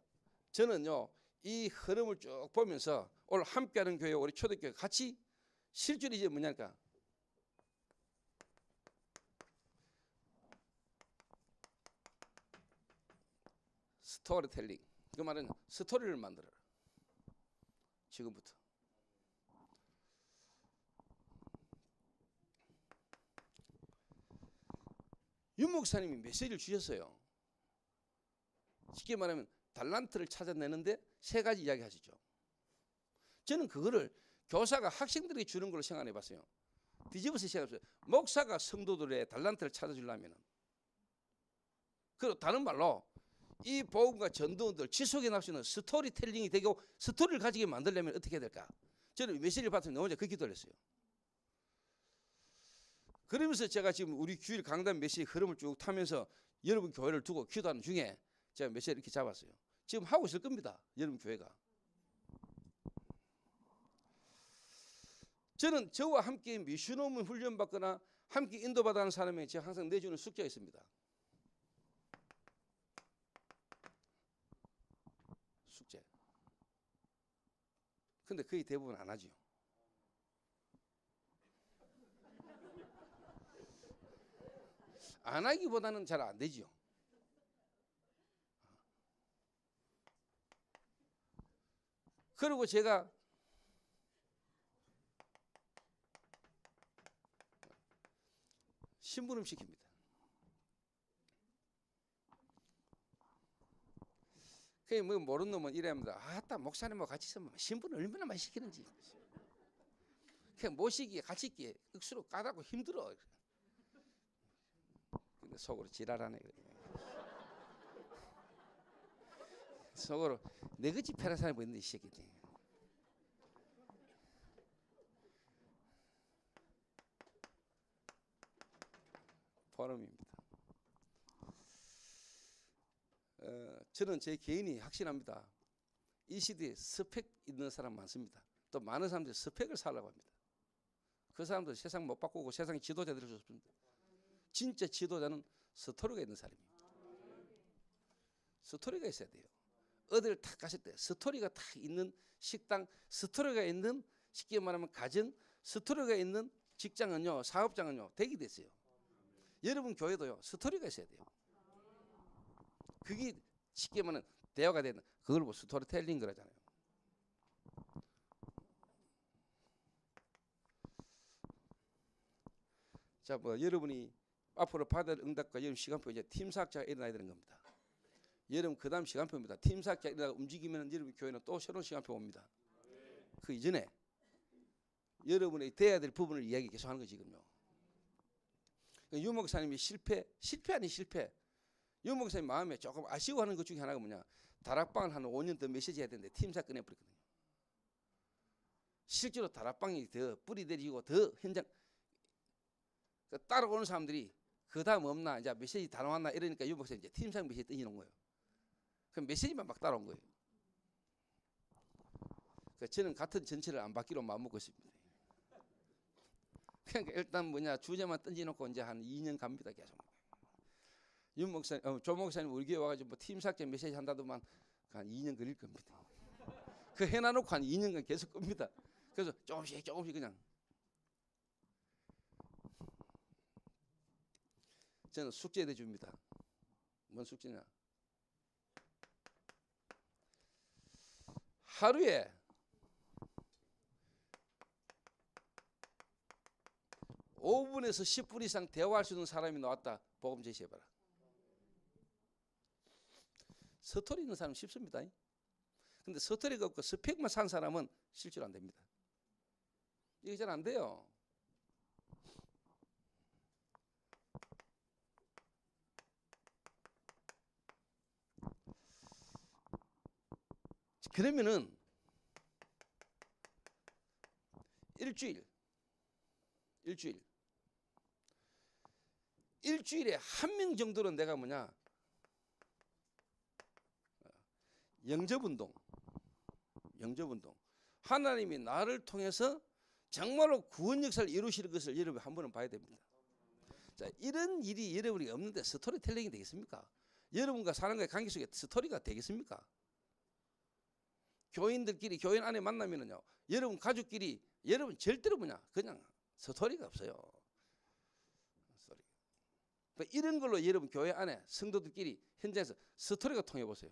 F: 저는요 이 흐름을 쭉 보면서 오늘 함께하는 교회 우리 초대교회 같이 실제로 이제 뭐냐니까 스토리텔링. 그 말은 스토리를 만들어라. 지금부터. 윤 목사님이 메시지를 주셨어요. 쉽게 말하면 달란트를 찾아내는데 세 가지 이야기 하시죠. 저는 그거를 교사가 학생들에게 주는 걸로 생각해 봤어요. 뒤집어서 생각해 봤어요. 목사가 성도들의 달란트를 찾아주려면 그리고 다른 말로 이 복음과 전도원들 지속해 나갈 수 있는 스토리텔링이 되고 스토리를 가지게 만들려면 어떻게 해야 될까? 저는 메시지를 받으면 나 혼자 그 기도를 했어요. 그러면서 제가 지금 우리 주일 강단 메시지 흐름을 쭉 타면서 여러분 교회를 두고 기도하는 중에 제가 메시지를 이렇게 잡았어요. 지금 하고 있을 겁니다. 여러분 교회가. 저는 저와 함께 미션홈을 훈련받거나 함께 인도받아가는 사람에게 제가 항상 내주는 숙제가 있습니다. 숙제. 근데 거의 대부분 안 하죠. 안 하기보다는 잘 안 되죠. 그리고 제가 심부름 시킵니다. 그 뭐 모르는 놈은 이래합니다. 아따 목사님하고 같이 있으면 심부름 얼마나 많이 시키는지. 그냥 못 시키게 같이 있기에 억수로 까다고 힘들어. 근데 속으로 지랄하네. 속으로 내그지 패라 사람이 뭐 있는데 이 새끼들. 포럼입니다. 저는 제 개인이 확신합니다. 이 시대에 스펙 있는 사람 많습니다. 또 많은 사람들이 스펙을 살라고 합니다. 그 사람들 세상 못 바꾸고 세상의 지도자들이 좋습니다. 진짜 지도자는 스토리가 있는 사람입니다. 스토리가 있어야 돼요. 어디를 탁 가실 때 스토리가 탁 있는 식당, 스토리가 있는 쉽게 말하면 가정, 스토리가 있는 직장은요, 사업장은요 되게 됐어요. 여러분 교회도요 스토리가 있어야 돼요. 그게 쉽게 말하면 대화가 되는 그걸 뭐 스토리텔링 그러잖아요. 자, 뭐 여러분이 앞으로 받을 응답과 여러분 시간표 이제 팀 사역자가 일어나야 되는 겁니다. 여러분 그다음 시간표입니다. 팀 사역자 일어나가 움직이면 여러분 교회는 또 새로운 시간표 옵니다. 그 이전에 여러분이 돼야 될 부분을 이야기 계속하는 거지 지금요. 유 목사님이 실패 아닌 실패. 유 목사님 마음에 조금 아쉬워하는 것 중에 하나가 뭐냐? 다락방을 한 5년 더 메시지 해야 되는데 팀사 꺼내버렸거든요. 실제로 다락방이 더 뿌리 내리고 더 현장 따라오는 사람들이 그 다음 없나 이제 메시지 다 나왔나 이러니까 유 목사님 이제 팀상 메시지 던지는 거예요. 그럼 메시지만 막 따라온 거예요. 그러니까 저는 같은 전체를 안 받기로 마음먹고 있습니다. 그러니까 일단 뭐냐 주제만 던지놓고 이제 한 2년 갑니다 계속. 윤 목사님, 조 목사님 우리 교회 와가지고 뭐 팀삭제 메시지 한다더만 한 2년 걸릴 겁니다. 그 해놔놓고 한 2년간 계속 겁니다. 그래서 조금씩 그냥. 저는 숙제 내줍니다. 뭔 숙제냐? 하루에 5분에서 10분 이상 대화할 수 있는 사람이 나왔다. 복음 제시해봐라. 스토리 있는 사람 쉽습니다. 근데 스토리가 없고 스펙만 산 사람은 실제로 안 됩니다. 이게 잘 안 돼요. 그러면은 일주일에 한 명 정도는 내가 뭐냐 영접운동 하나님이 나를 통해서 정말로 구원 역사를 이루시는 것을 여러분 한 번은 봐야 됩니다. 자, 이런 일이 여러분이 없는데 스토리텔링이 되겠습니까? 여러분과 사는 거의 관계 속에 스토리가 되겠습니까? 교인들끼리 교인 안에 만나면은요 여러분 가족끼리 여러분 절대로 뭐냐 그냥 스토리가 없어요. 스토리. 그러니까 이런 걸로 여러분 교회 안에 성도들끼리 현장에서 스토리가 통해 보세요.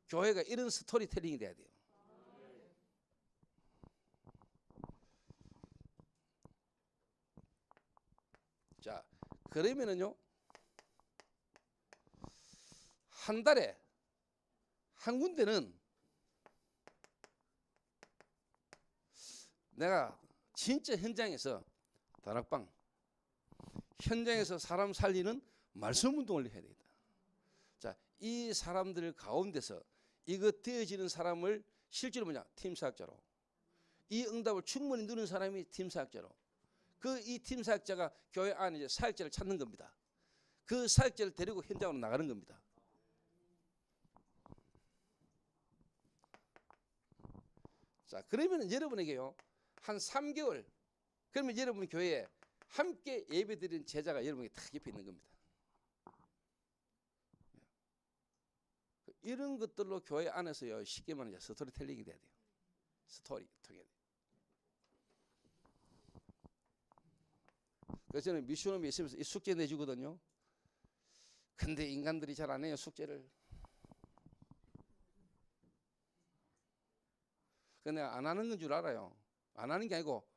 F: 교회가 이런 스토리텔링이 돼야 돼요. 자, 그러면은요 한 달에 한 군데는 내가 진짜 현장에서 다락방 현장에서 사람 살리는 말씀 운동을 해야 되겠다. 자, 이 사람들 가운데서 이거 되어지는 사람을 실제로 뭐냐 팀 사역자로 이 응답을 충분히 누린 사람이 팀 사역자로. 이 팀 사역자가 교회 안에 이제 사역자를 찾는 겁니다. 그 사역자를 데리고 현장으로 나가는 겁니다. 자, 그러면 여러분에게요, 한 3개월, 그러면 여러분 교회에 함께 예배드리는 제자가 여러분에게 다 옆에 있는 겁니다. 이런 것들로 교회 안에서요, 쉽게 말하면 스토리텔링이 돼야 돼요. 스토리 통해. 그래서 저는 미션홈에 있으면서 이 숙제 내주거든요. 근데 인간들이 잘 안 해요, 숙제를. 근데 안 하는 건 줄 알아요. 안 하는 게 아니고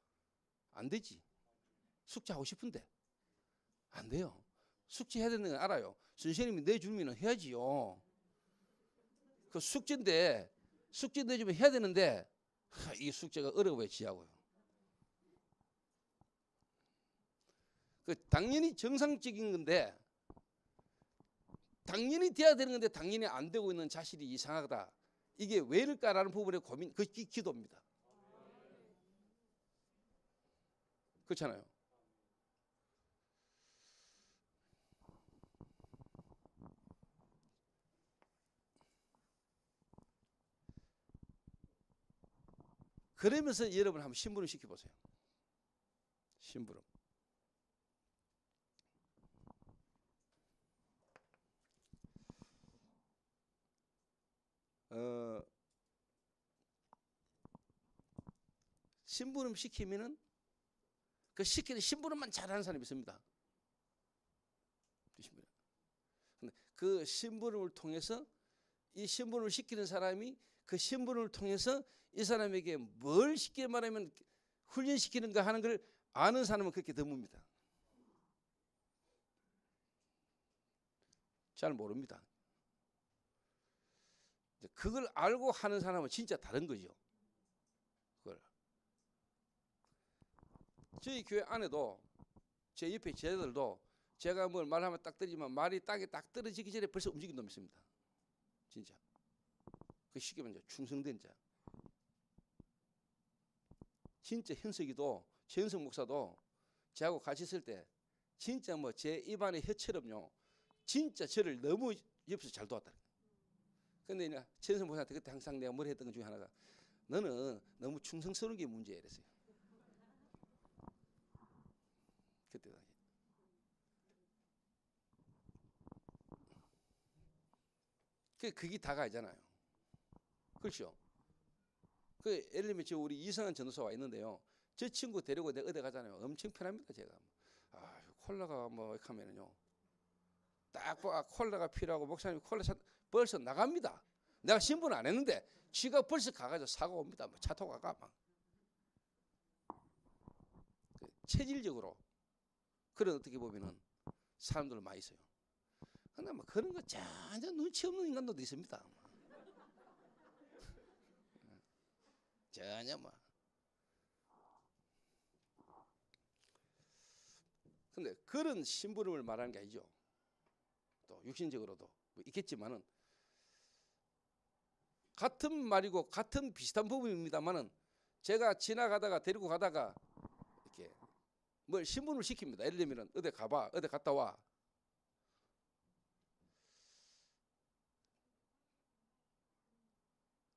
F: 안 되지. 숙제 하고 싶은데 안 돼요. 숙제 해야 되는 건 알아요. 선생님이 내주면 해야지요. 그 숙제인데 숙제 내주면 해야 되는데 이 숙제가 어려워요, 지하고요. 그 당연히 정상적인 건데, 당연히 돼야 되는 건데 당연히 안 되고 있는 자신이 이상하다. 이게 왜일까라는 부분에 고민, 그 기도입니다. 그렇잖아요. 그러면서 여러분 한번 심부름 시켜보세요. 심부름. 심부름 시키면은 그 시키는 심부름만 잘하는 사람이 있습니다. 근데 그 심부름을 통해서 이 심부름을 시키는 사람이 그 심부름을 통해서 이 사람에게 뭘 쉽게 말하면 훈련시키는가 하는 걸 아는 사람은 그렇게 드뭅니다. 잘 모릅니다. 그걸 알고 하는 사람은 진짜 다른 거죠. 그걸. 저희 교회 안에도 제 옆에 제자들도 제가 뭘 말하면 딱 떨어지면 말이 땅에 딱 떨어지기 전에 벌써 움직인 놈이 있습니다. 진짜. 그 쉽게 말하면 충성된 자. 진짜 현석이도 최현석 목사도 저하고 같이 있을 때 진짜 뭐 제 입안의 혀처럼요. 진짜 저를 너무 옆에서 잘 도왔다. 근데 이제 최현석 목사한테 그때 항상 내가 뭘 했던 것 중에 하나가 너는 너무 충성스러운 게 문제야 이랬어요. 그때 당시. 그게 다가 아니잖아요. 그렇죠. 그 예를 들면 지금 우리 이성한 전도사 와 있는데요. 저 친구 데리고 내가 어디 가잖아요. 엄청 편합니다 제가. 아 콜라가 뭐 이렇게 하면은요. 딱 봐 콜라가 필요하고 목사님이 콜라 벌써 나갑니다. 내가 신분 안 했는데 지가 벌써 가가지고 사고 옵니다. 뭐 차 타고 가가 막. 체질적으로 그런 어떻게 보면은 사람들 많이 있어요. 근데 뭐 그런 거 전혀 눈치 없는 인간도 있습니다. 전혀 뭐. 근데 그런 심부름을 말하는 게 아니죠. 또 육신적으로도 뭐 있겠지만은 같은 말이고 같은 비슷한 부분입니다만은 제가 지나가다가 데리고 가다가 이렇게 뭘 심부름을 시킵니다. 예를 들면은 어디 가봐, 어디 갔다 와.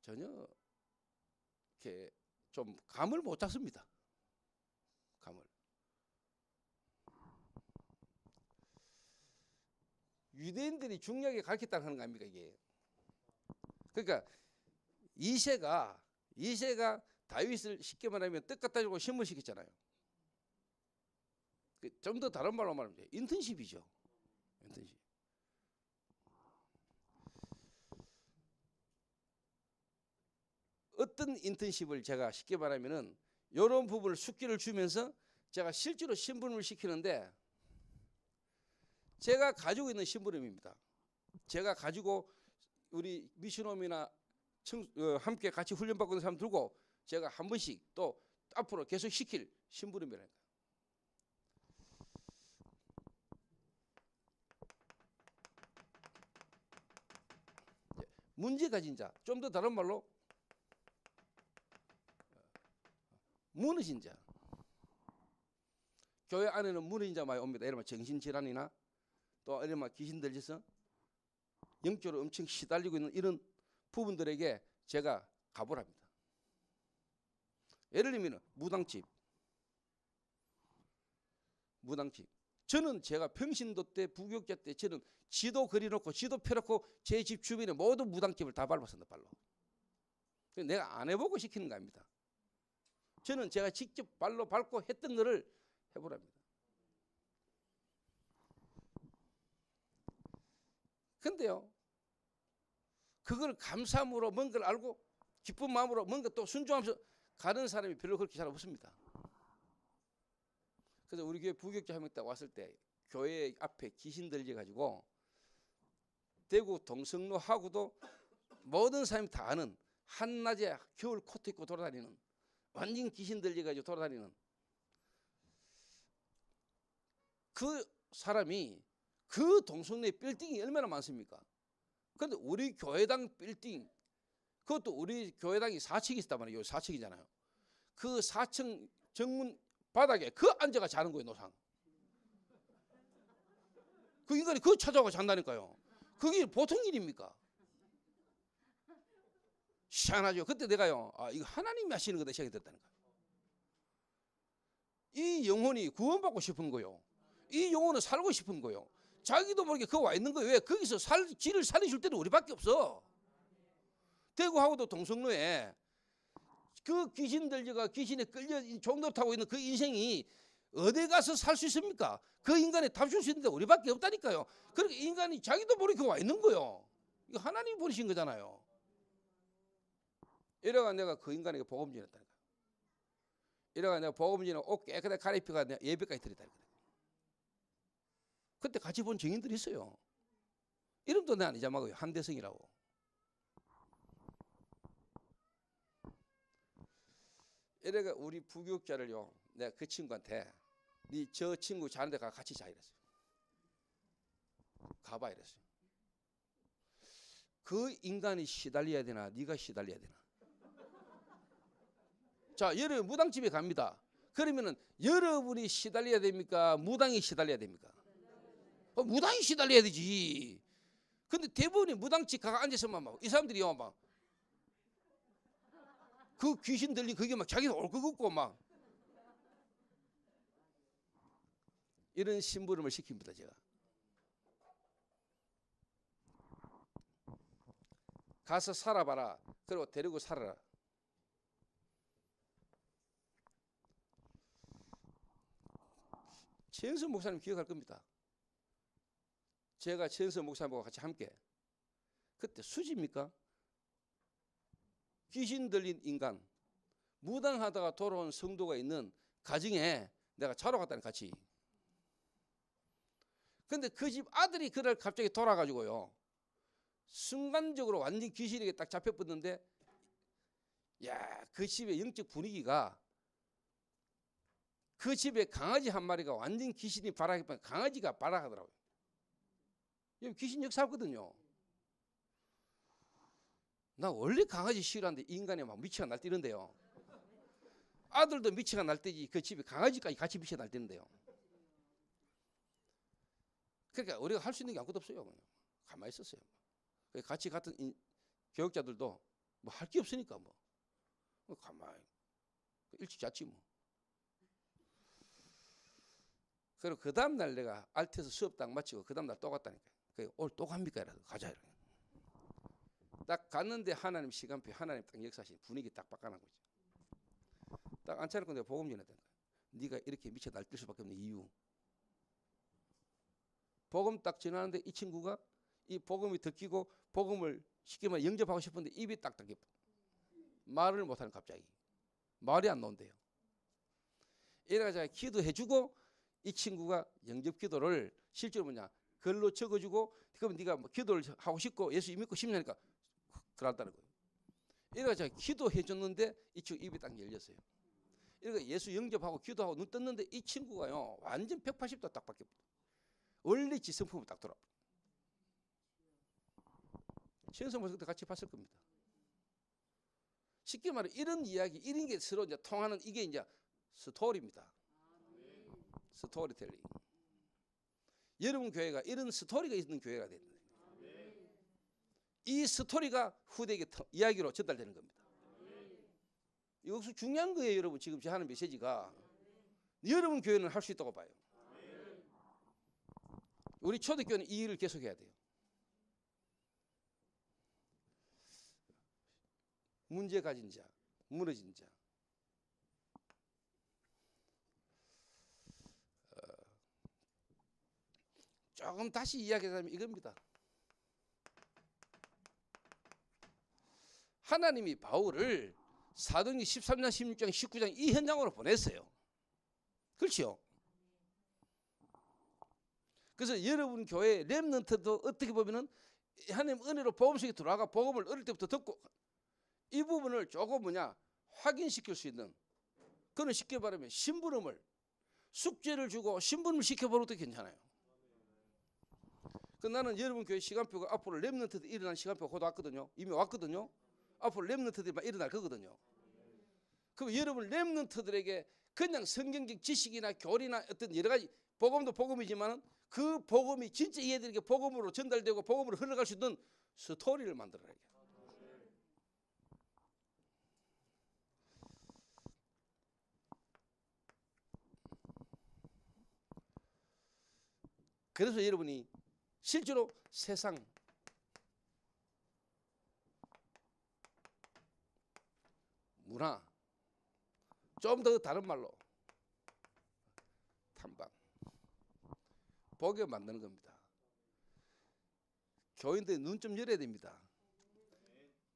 F: 전혀 이렇게 좀 감을 못 잡습니다. 감을. 유대인들이 중요하게 가르쳤다는 하는 거 아닙니까 이게. 그러니까 이새가 다윗을 쉽게 말하면 떡 갖다 주고 신문시켰잖아요. 좀 더 다른 말로 말하면 인턴십이죠. 인턴십. 어떤 인턴십을 제가 쉽게 말하면은 이런 부분을 숙기를 주면서 제가 실제로 심부름을 시키는데 제가 가지고 있는 심부름입니다. 제가 가지고 우리 미션홈이나 함께 같이 훈련받고 있는 사람 들고 제가 한 번씩 또 앞으로 계속 시킬 심부름이라니까. 문제 가진 자, 좀 더 다른 말로 무너진 자. 교회 안에는 무너진 자 많이 옵니다. 이러면 정신질환이나 또 이러면 귀신 들려서 영적으로 엄청 시달리고 있는 이런 부분들에게 제가 갑을 합니다. 예를 들면 무당집. 저는 제가 평신도 때 부교육자 때 저는 지도 그려놓고 지도 펴놓고 제 집 주변에 모든 무당집을 다 밟았습니다. 발로. 내가 안 해보고 시키는 거 아닙니다. 저는 제가 직접 발로 밟고 했던 거를 해보랍니다. 근데요, 그걸 감사함으로 뭔가를 알고 기쁜 마음으로 뭔가 또 순종하면서 가는 사람이 별로 그렇게 잘 없습니다. 그래서 우리 교회 부교육자 한 명 딱 왔을 때 교회 앞에 귀신 들려가지고 대구 동성로하고도 모든 사람이 다 아는 한낮에 겨울 코트 입고 돌아다니는 완전 귀신 들려가지고 돌아다니는 그 사람이 그 동성로에 빌딩이 얼마나 많습니까? 그런데 우리 교회당 빌딩, 그것도 우리 교회당이 4층이 있단 말이에요. 4층이잖아요. 그 4층 정문 바닥에 그 앉아가 자는 거예요. 노상. 그 인간이 그거 찾아오고 잔다니까요. 그게 보통 일입니까? 희한하죠. 그때 내가요, 아, 이거 하나님이 하시는 거다 생각이 들었다니까요. 이 영혼이 구원받고 싶은 거요. 이 영혼은 살고 싶은 거요. 자기도 모르게 그거 와 있는 거예요. 왜? 거기서 길을 살려줄 때는 우리밖에 없어. 대구하고도 동성로에 그 귀신 들려가 귀신에 끌려 종로 타고 있는 그 인생이 어디 가서 살 수 있습니까? 그 인간에 답 줄 수 있는데 우리밖에 없다니까요. 그러니까 인간이 자기도 모르게 와 있는 거예요. 이거 하나님이 보내신 거잖아요. 이래가 내가 그 인간에게 복음 전했다니까요. 이래가 내가 복음 전에 옷 깨끗하게 갈아입혀가 내가 예배까지 드렸다니까요. 그때 같이 본 증인들이 있어요. 이름도 내가 안 잊어먹어요. 한대성이라고. 이래가 우리 부교육자를요, 내가 그 친구한테 네 저 친구 자는 데 가 같이 자 이랬어요. 가봐 이랬어요. 그 인간이 시달려야 되나 네가 시달려야 되나. 자, 여러분 무당집에 갑니다. 그러면은 여러분이 시달려야 됩니까? 무당이 시달려야 됩니까? 무당이 시달려야 되지. 근데 대부분이 무당집 가서 앉아서만 막 이 사람들이요 막 그 귀신 들린 그게 막 자기는 올 것 같고 막 이런 심부름을 시킵니다. 제가 가서 살아봐라. 그리고 데리고 살아라. 최영선 목사님 기억할 겁니다. 제가 최영선 목사님과 같이 함께 그때 수지입니까? 귀신 들린 인간 무당하다가 돌아온 성도가 있는 가정에 내가 자러 갔다니 같이. 근데 그 집 아들이 그날 갑자기 돌아가지고요, 순간적으로 완전 귀신에게 딱 잡혀버렸는데, 야, 그 집의 영적 분위기가, 그 집에 강아지 한 마리가 완전 귀신이 발악했던 강아지가 발악하더라고요. 귀신 역사거든요. 나 원래 강아지 싫어하는데 인간이 막 미치가 날뛰는데요. 아들도 미치가 날뛰지 그 집에 강아지까지 같이 미치가 날뛰는데요. 그러니까 우리가 할 수 있는 게 아무것도 없어요. 그냥 가만히 있었어요. 같이 같은 교육자들도 뭐 할 게 없으니까 뭐 가만히 일찍 잤지 뭐. 그리고 그 다음날 내가 알트에서 수업 딱 마치고 그 다음날 또 갔다니까. 오늘 또 갑니까? 이래서 가자 이래. 딱 갔는데 하나님 시간표, 하나님 딱 역사하신 분위기 딱 바꿔놓은 거죠. 딱 앉혀놓고 내가 복음 전했던 거야. 네가 이렇게 미쳐 날뛸 수밖에 없는 이유. 복음 딱 전하는데 이 친구가 이 복음이 듣기고 복음을 쉽게 말해 영접하고 싶은데 입이 딱 닫혀. 말을 못하는 갑자기. 말이 안 나온대요. 이래가지고 기도해주고 이 친구가 영접 기도를 실제로 뭐냐 글로 적어주고, 그러면 네가 뭐 기도를 하고 싶고 예수 믿고 싶냐니까 그랬다는 거예요. 이래가지고 기도해줬는데 이 친구 입이 딱 열렸어요. 이래가 예수 영접하고 기도하고 눈 떴는데 이 친구가요 완전 180도 딱 바뀌어. 원래 지성품을 딱 돌아. 최은성 목사 때 같이 봤을 겁니다. 쉽게 말해 이런 이야기, 이런 게 서로 이제 통하는 이게 이제 스토리입니다. 스토리텔링. 여러분 교회가 이런 스토리가 있는 교회가 된다. 이 스토리가 후대에게 이야기로 전달되는 겁니다. 이것이 중요한 거예요, 여러분. 지금 제가 하는 메시지가 여러분 교회는 할 수 있다고 봐요. 우리 초대교회는 이 일을 계속해야 돼요. 문제 가진 자, 무너진 자. 조금 다시 이야기하자면 이겁니다. 하나님이 바울을 사도행전 13장, 16장, 19장 이 현장으로 보냈어요. 그렇죠? 그래서 여러분 교회 렘넌트도 어떻게 보면은 하나님 은혜로 복음 속에 들어와가 복음을 어릴 때부터 듣고 이 부분을 조금 확인시킬 수 있는, 그는 쉽게 말하면 심부름을, 숙제를 주고 심부름을 시켜보는 것도 괜찮아요. 그 나는 여러분 교회 시간표가 앞으로 렘넌트들 일어난 시간표가 곧 왔거든요. 이미 왔거든요. 앞으로 렘넌트들만 일어날 거거든요. 그럼 여러분 렘넌트들에게 그냥 성경적 지식이나 교리나 어떤 여러 가지, 복음도 복음이지만 그 복음이 진짜 얘들에게 복음으로 전달되고 복음으로 흘러갈 수 있는 스토리를 만들어야 돼요. 그래서 여러분이 실제로 세상 문화, 좀 더 다른 말로 탐방, 보게 만드는 겁니다. 교인들 눈 좀 열어야 됩니다.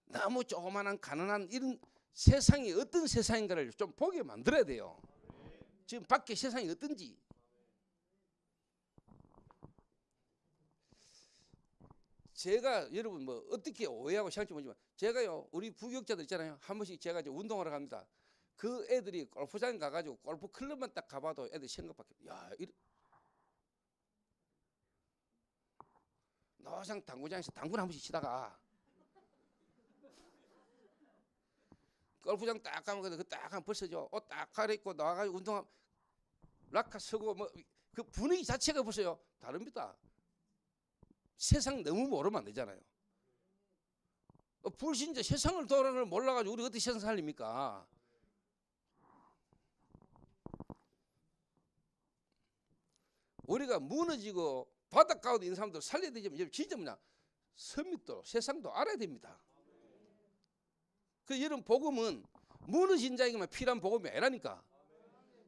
F: 너무 조그만한 가난한 이런 세상이 어떤 세상인가를 좀 보게 만들어야 돼요. 지금 밖에 세상이 어떤지. 제가 여러분 뭐 어떻게 오해하고 생각할지 모르지만 제가요, 우리 부교육자들 있잖아요. 한 번씩 제가 이제 운동하러 갑니다. 그 애들이 골프장에 가가지고 골프 클럽만 딱 가봐도 애들 생각밖에, 야, 노상 당구장에서 당구를 한 번씩 치다가 골프장 딱 가면 그 딱 한 벌써죠. 옷 딱 갈아입고 나와가지고 운동하면 라카 서고 뭐 그 분위기 자체가 벌써요 다릅니다. 세상 너무 모르면 안 되잖아요. 불신자 세상을 돌아가는 걸 몰라가지고 우리 어떻게 세상 살립니까? 우리가 무너지고 바닥 가운데 있는 사람들 살려야 되지만 진짜 선밋도 세상도 알아야 됩니다. 그 여러분 복음은 무너진 자에게만 필요한 복음이 아니라니까.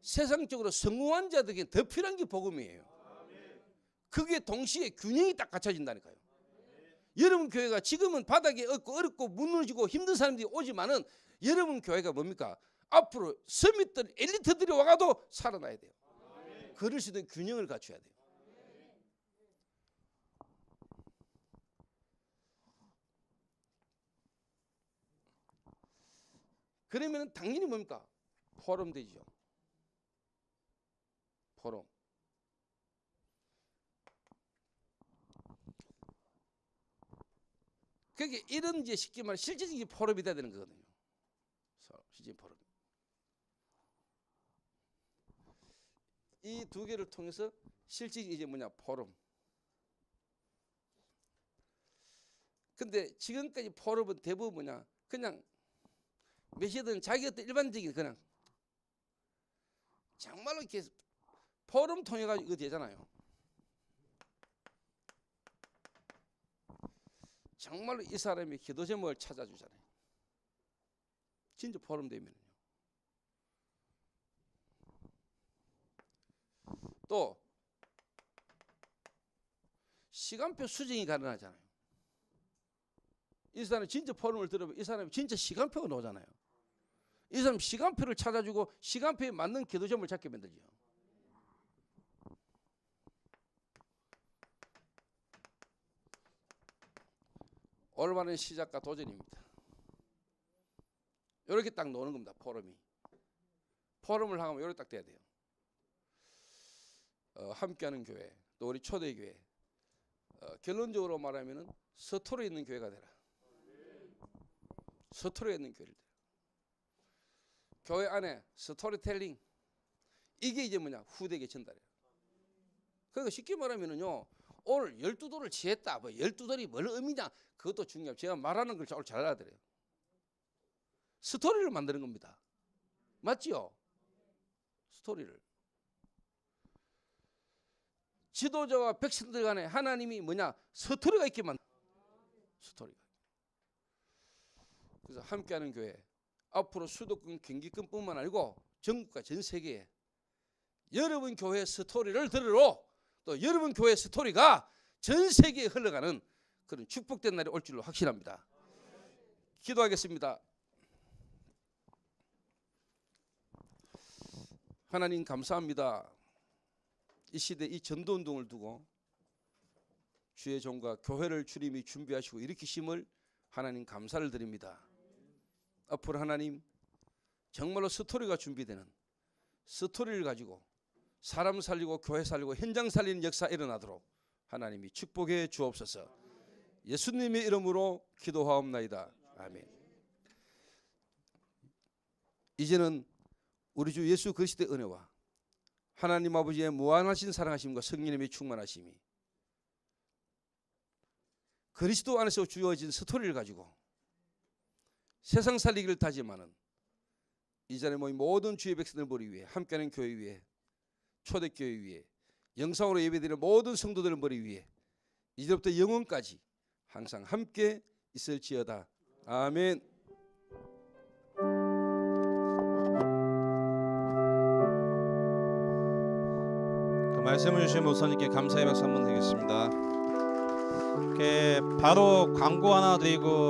F: 세상적으로 성공한 자들에게 더 필요한 게 복음이에요. 그게 동시에 균형이 딱 갖춰진다니까요. 여러분 교회가 지금은 바닥에 없고 어렵고 무너지고 힘든 사람들이 오지만은 여러분 교회가 뭡니까? 앞으로 서밋들 엘리트들이 와가도 살아나야 돼요. 그럴 수 있는 균형을 갖춰야 돼요. 그러면 당연히 뭡니까? 포럼 되죠. 포럼. 그게 이런 이제 쉽게 말해 실질적인 포럼이 돼야 되는 거거든요. 실질 포럼. 이 두 개를 통해서 실질 이제 포럼. 근데 지금까지 포럼은 대부분 그냥 메시지는 자기 어떤 일반적인 그냥 정말로 이렇게 포럼 통해 가지고 이거 되잖아요. 정말로 이 사람이 기도 제목을 찾아주잖아요. 진짜 포럼 되면요. 또 시간표 수정이 가능하잖아요. 이 사람이 진짜 포럼을 들으면 이 사람이 진짜 시간표가 나오잖아요. 이 사람 시간표를 찾아주고 시간표에 맞는 기도 제목을 찾게 만들죠. 올바른 시작과 도전입니다. 이렇게 딱 노는 겁니다. 포럼이. 포럼을 하면 이렇게 딱 돼야 돼요. 함께하는 교회, 또 우리 초대교회. 결론적으로 말하면은 서투러 있는 교회가 되라. 서투러 있는 교회를 되라. 교회 안에 스토리텔링 이게 이제 뭐냐 후대에게 전달해요. 그러니까 쉽게 말하면은요 오늘 12돌을 취했다. 뭐 12돌이 뭘 의미냐 그것도 중요해요. 제가 말하는 걸 잘 알아들어요. 스토리를 만드는 겁니다. 맞지요? 스토리를. 지도자와 백성들 간에 하나님이 뭐냐 스토리가 있게 만든 스토리가. 그래서 함께하는 교회 앞으로 수도권 경기권뿐만 아니고 전국과 전 세계에 여러분 교회 스토리를 들으러 또 여러분 교회 스토리가 전 세계에 흘러가는 그런 축복된 날이 올 줄로 확신합니다. 기도하겠습니다. 하나님 감사합니다. 이 시대 이 전도운동을 두고 주의 종과 교회를 주님이 준비하시고 일으키심을 하나님 감사를 드립니다. 앞으로 하나님 정말로 스토리가 준비되는 스토리를 가지고 사람 살리고 교회 살리고 현장 살리는 역사 일어나도록 하나님이 축복해 주옵소서. 예수님의 이름으로 기도하옵나이다. 아멘. 이제는 우리 주 예수 그리스도의 은혜와 하나님 아버지의 무한하신 사랑하심과 성령님의 충만하심이 그리스도 안에서 주어진 스토리를 가지고 세상 살리기를 다짐하는 이 자리에 모인 모든 주의 백성들 머리 위에 함께하는 교회 위에 초대교회 위에 영상으로 예배드리는 모든 성도들 머리 위에 이제부터 영원까지 항상 함께 있을지어다. 아멘.
B: 그 말씀을 주신 목사님께 감사의 박수 한번 드리겠습니다. 바로 광고 하나 드리고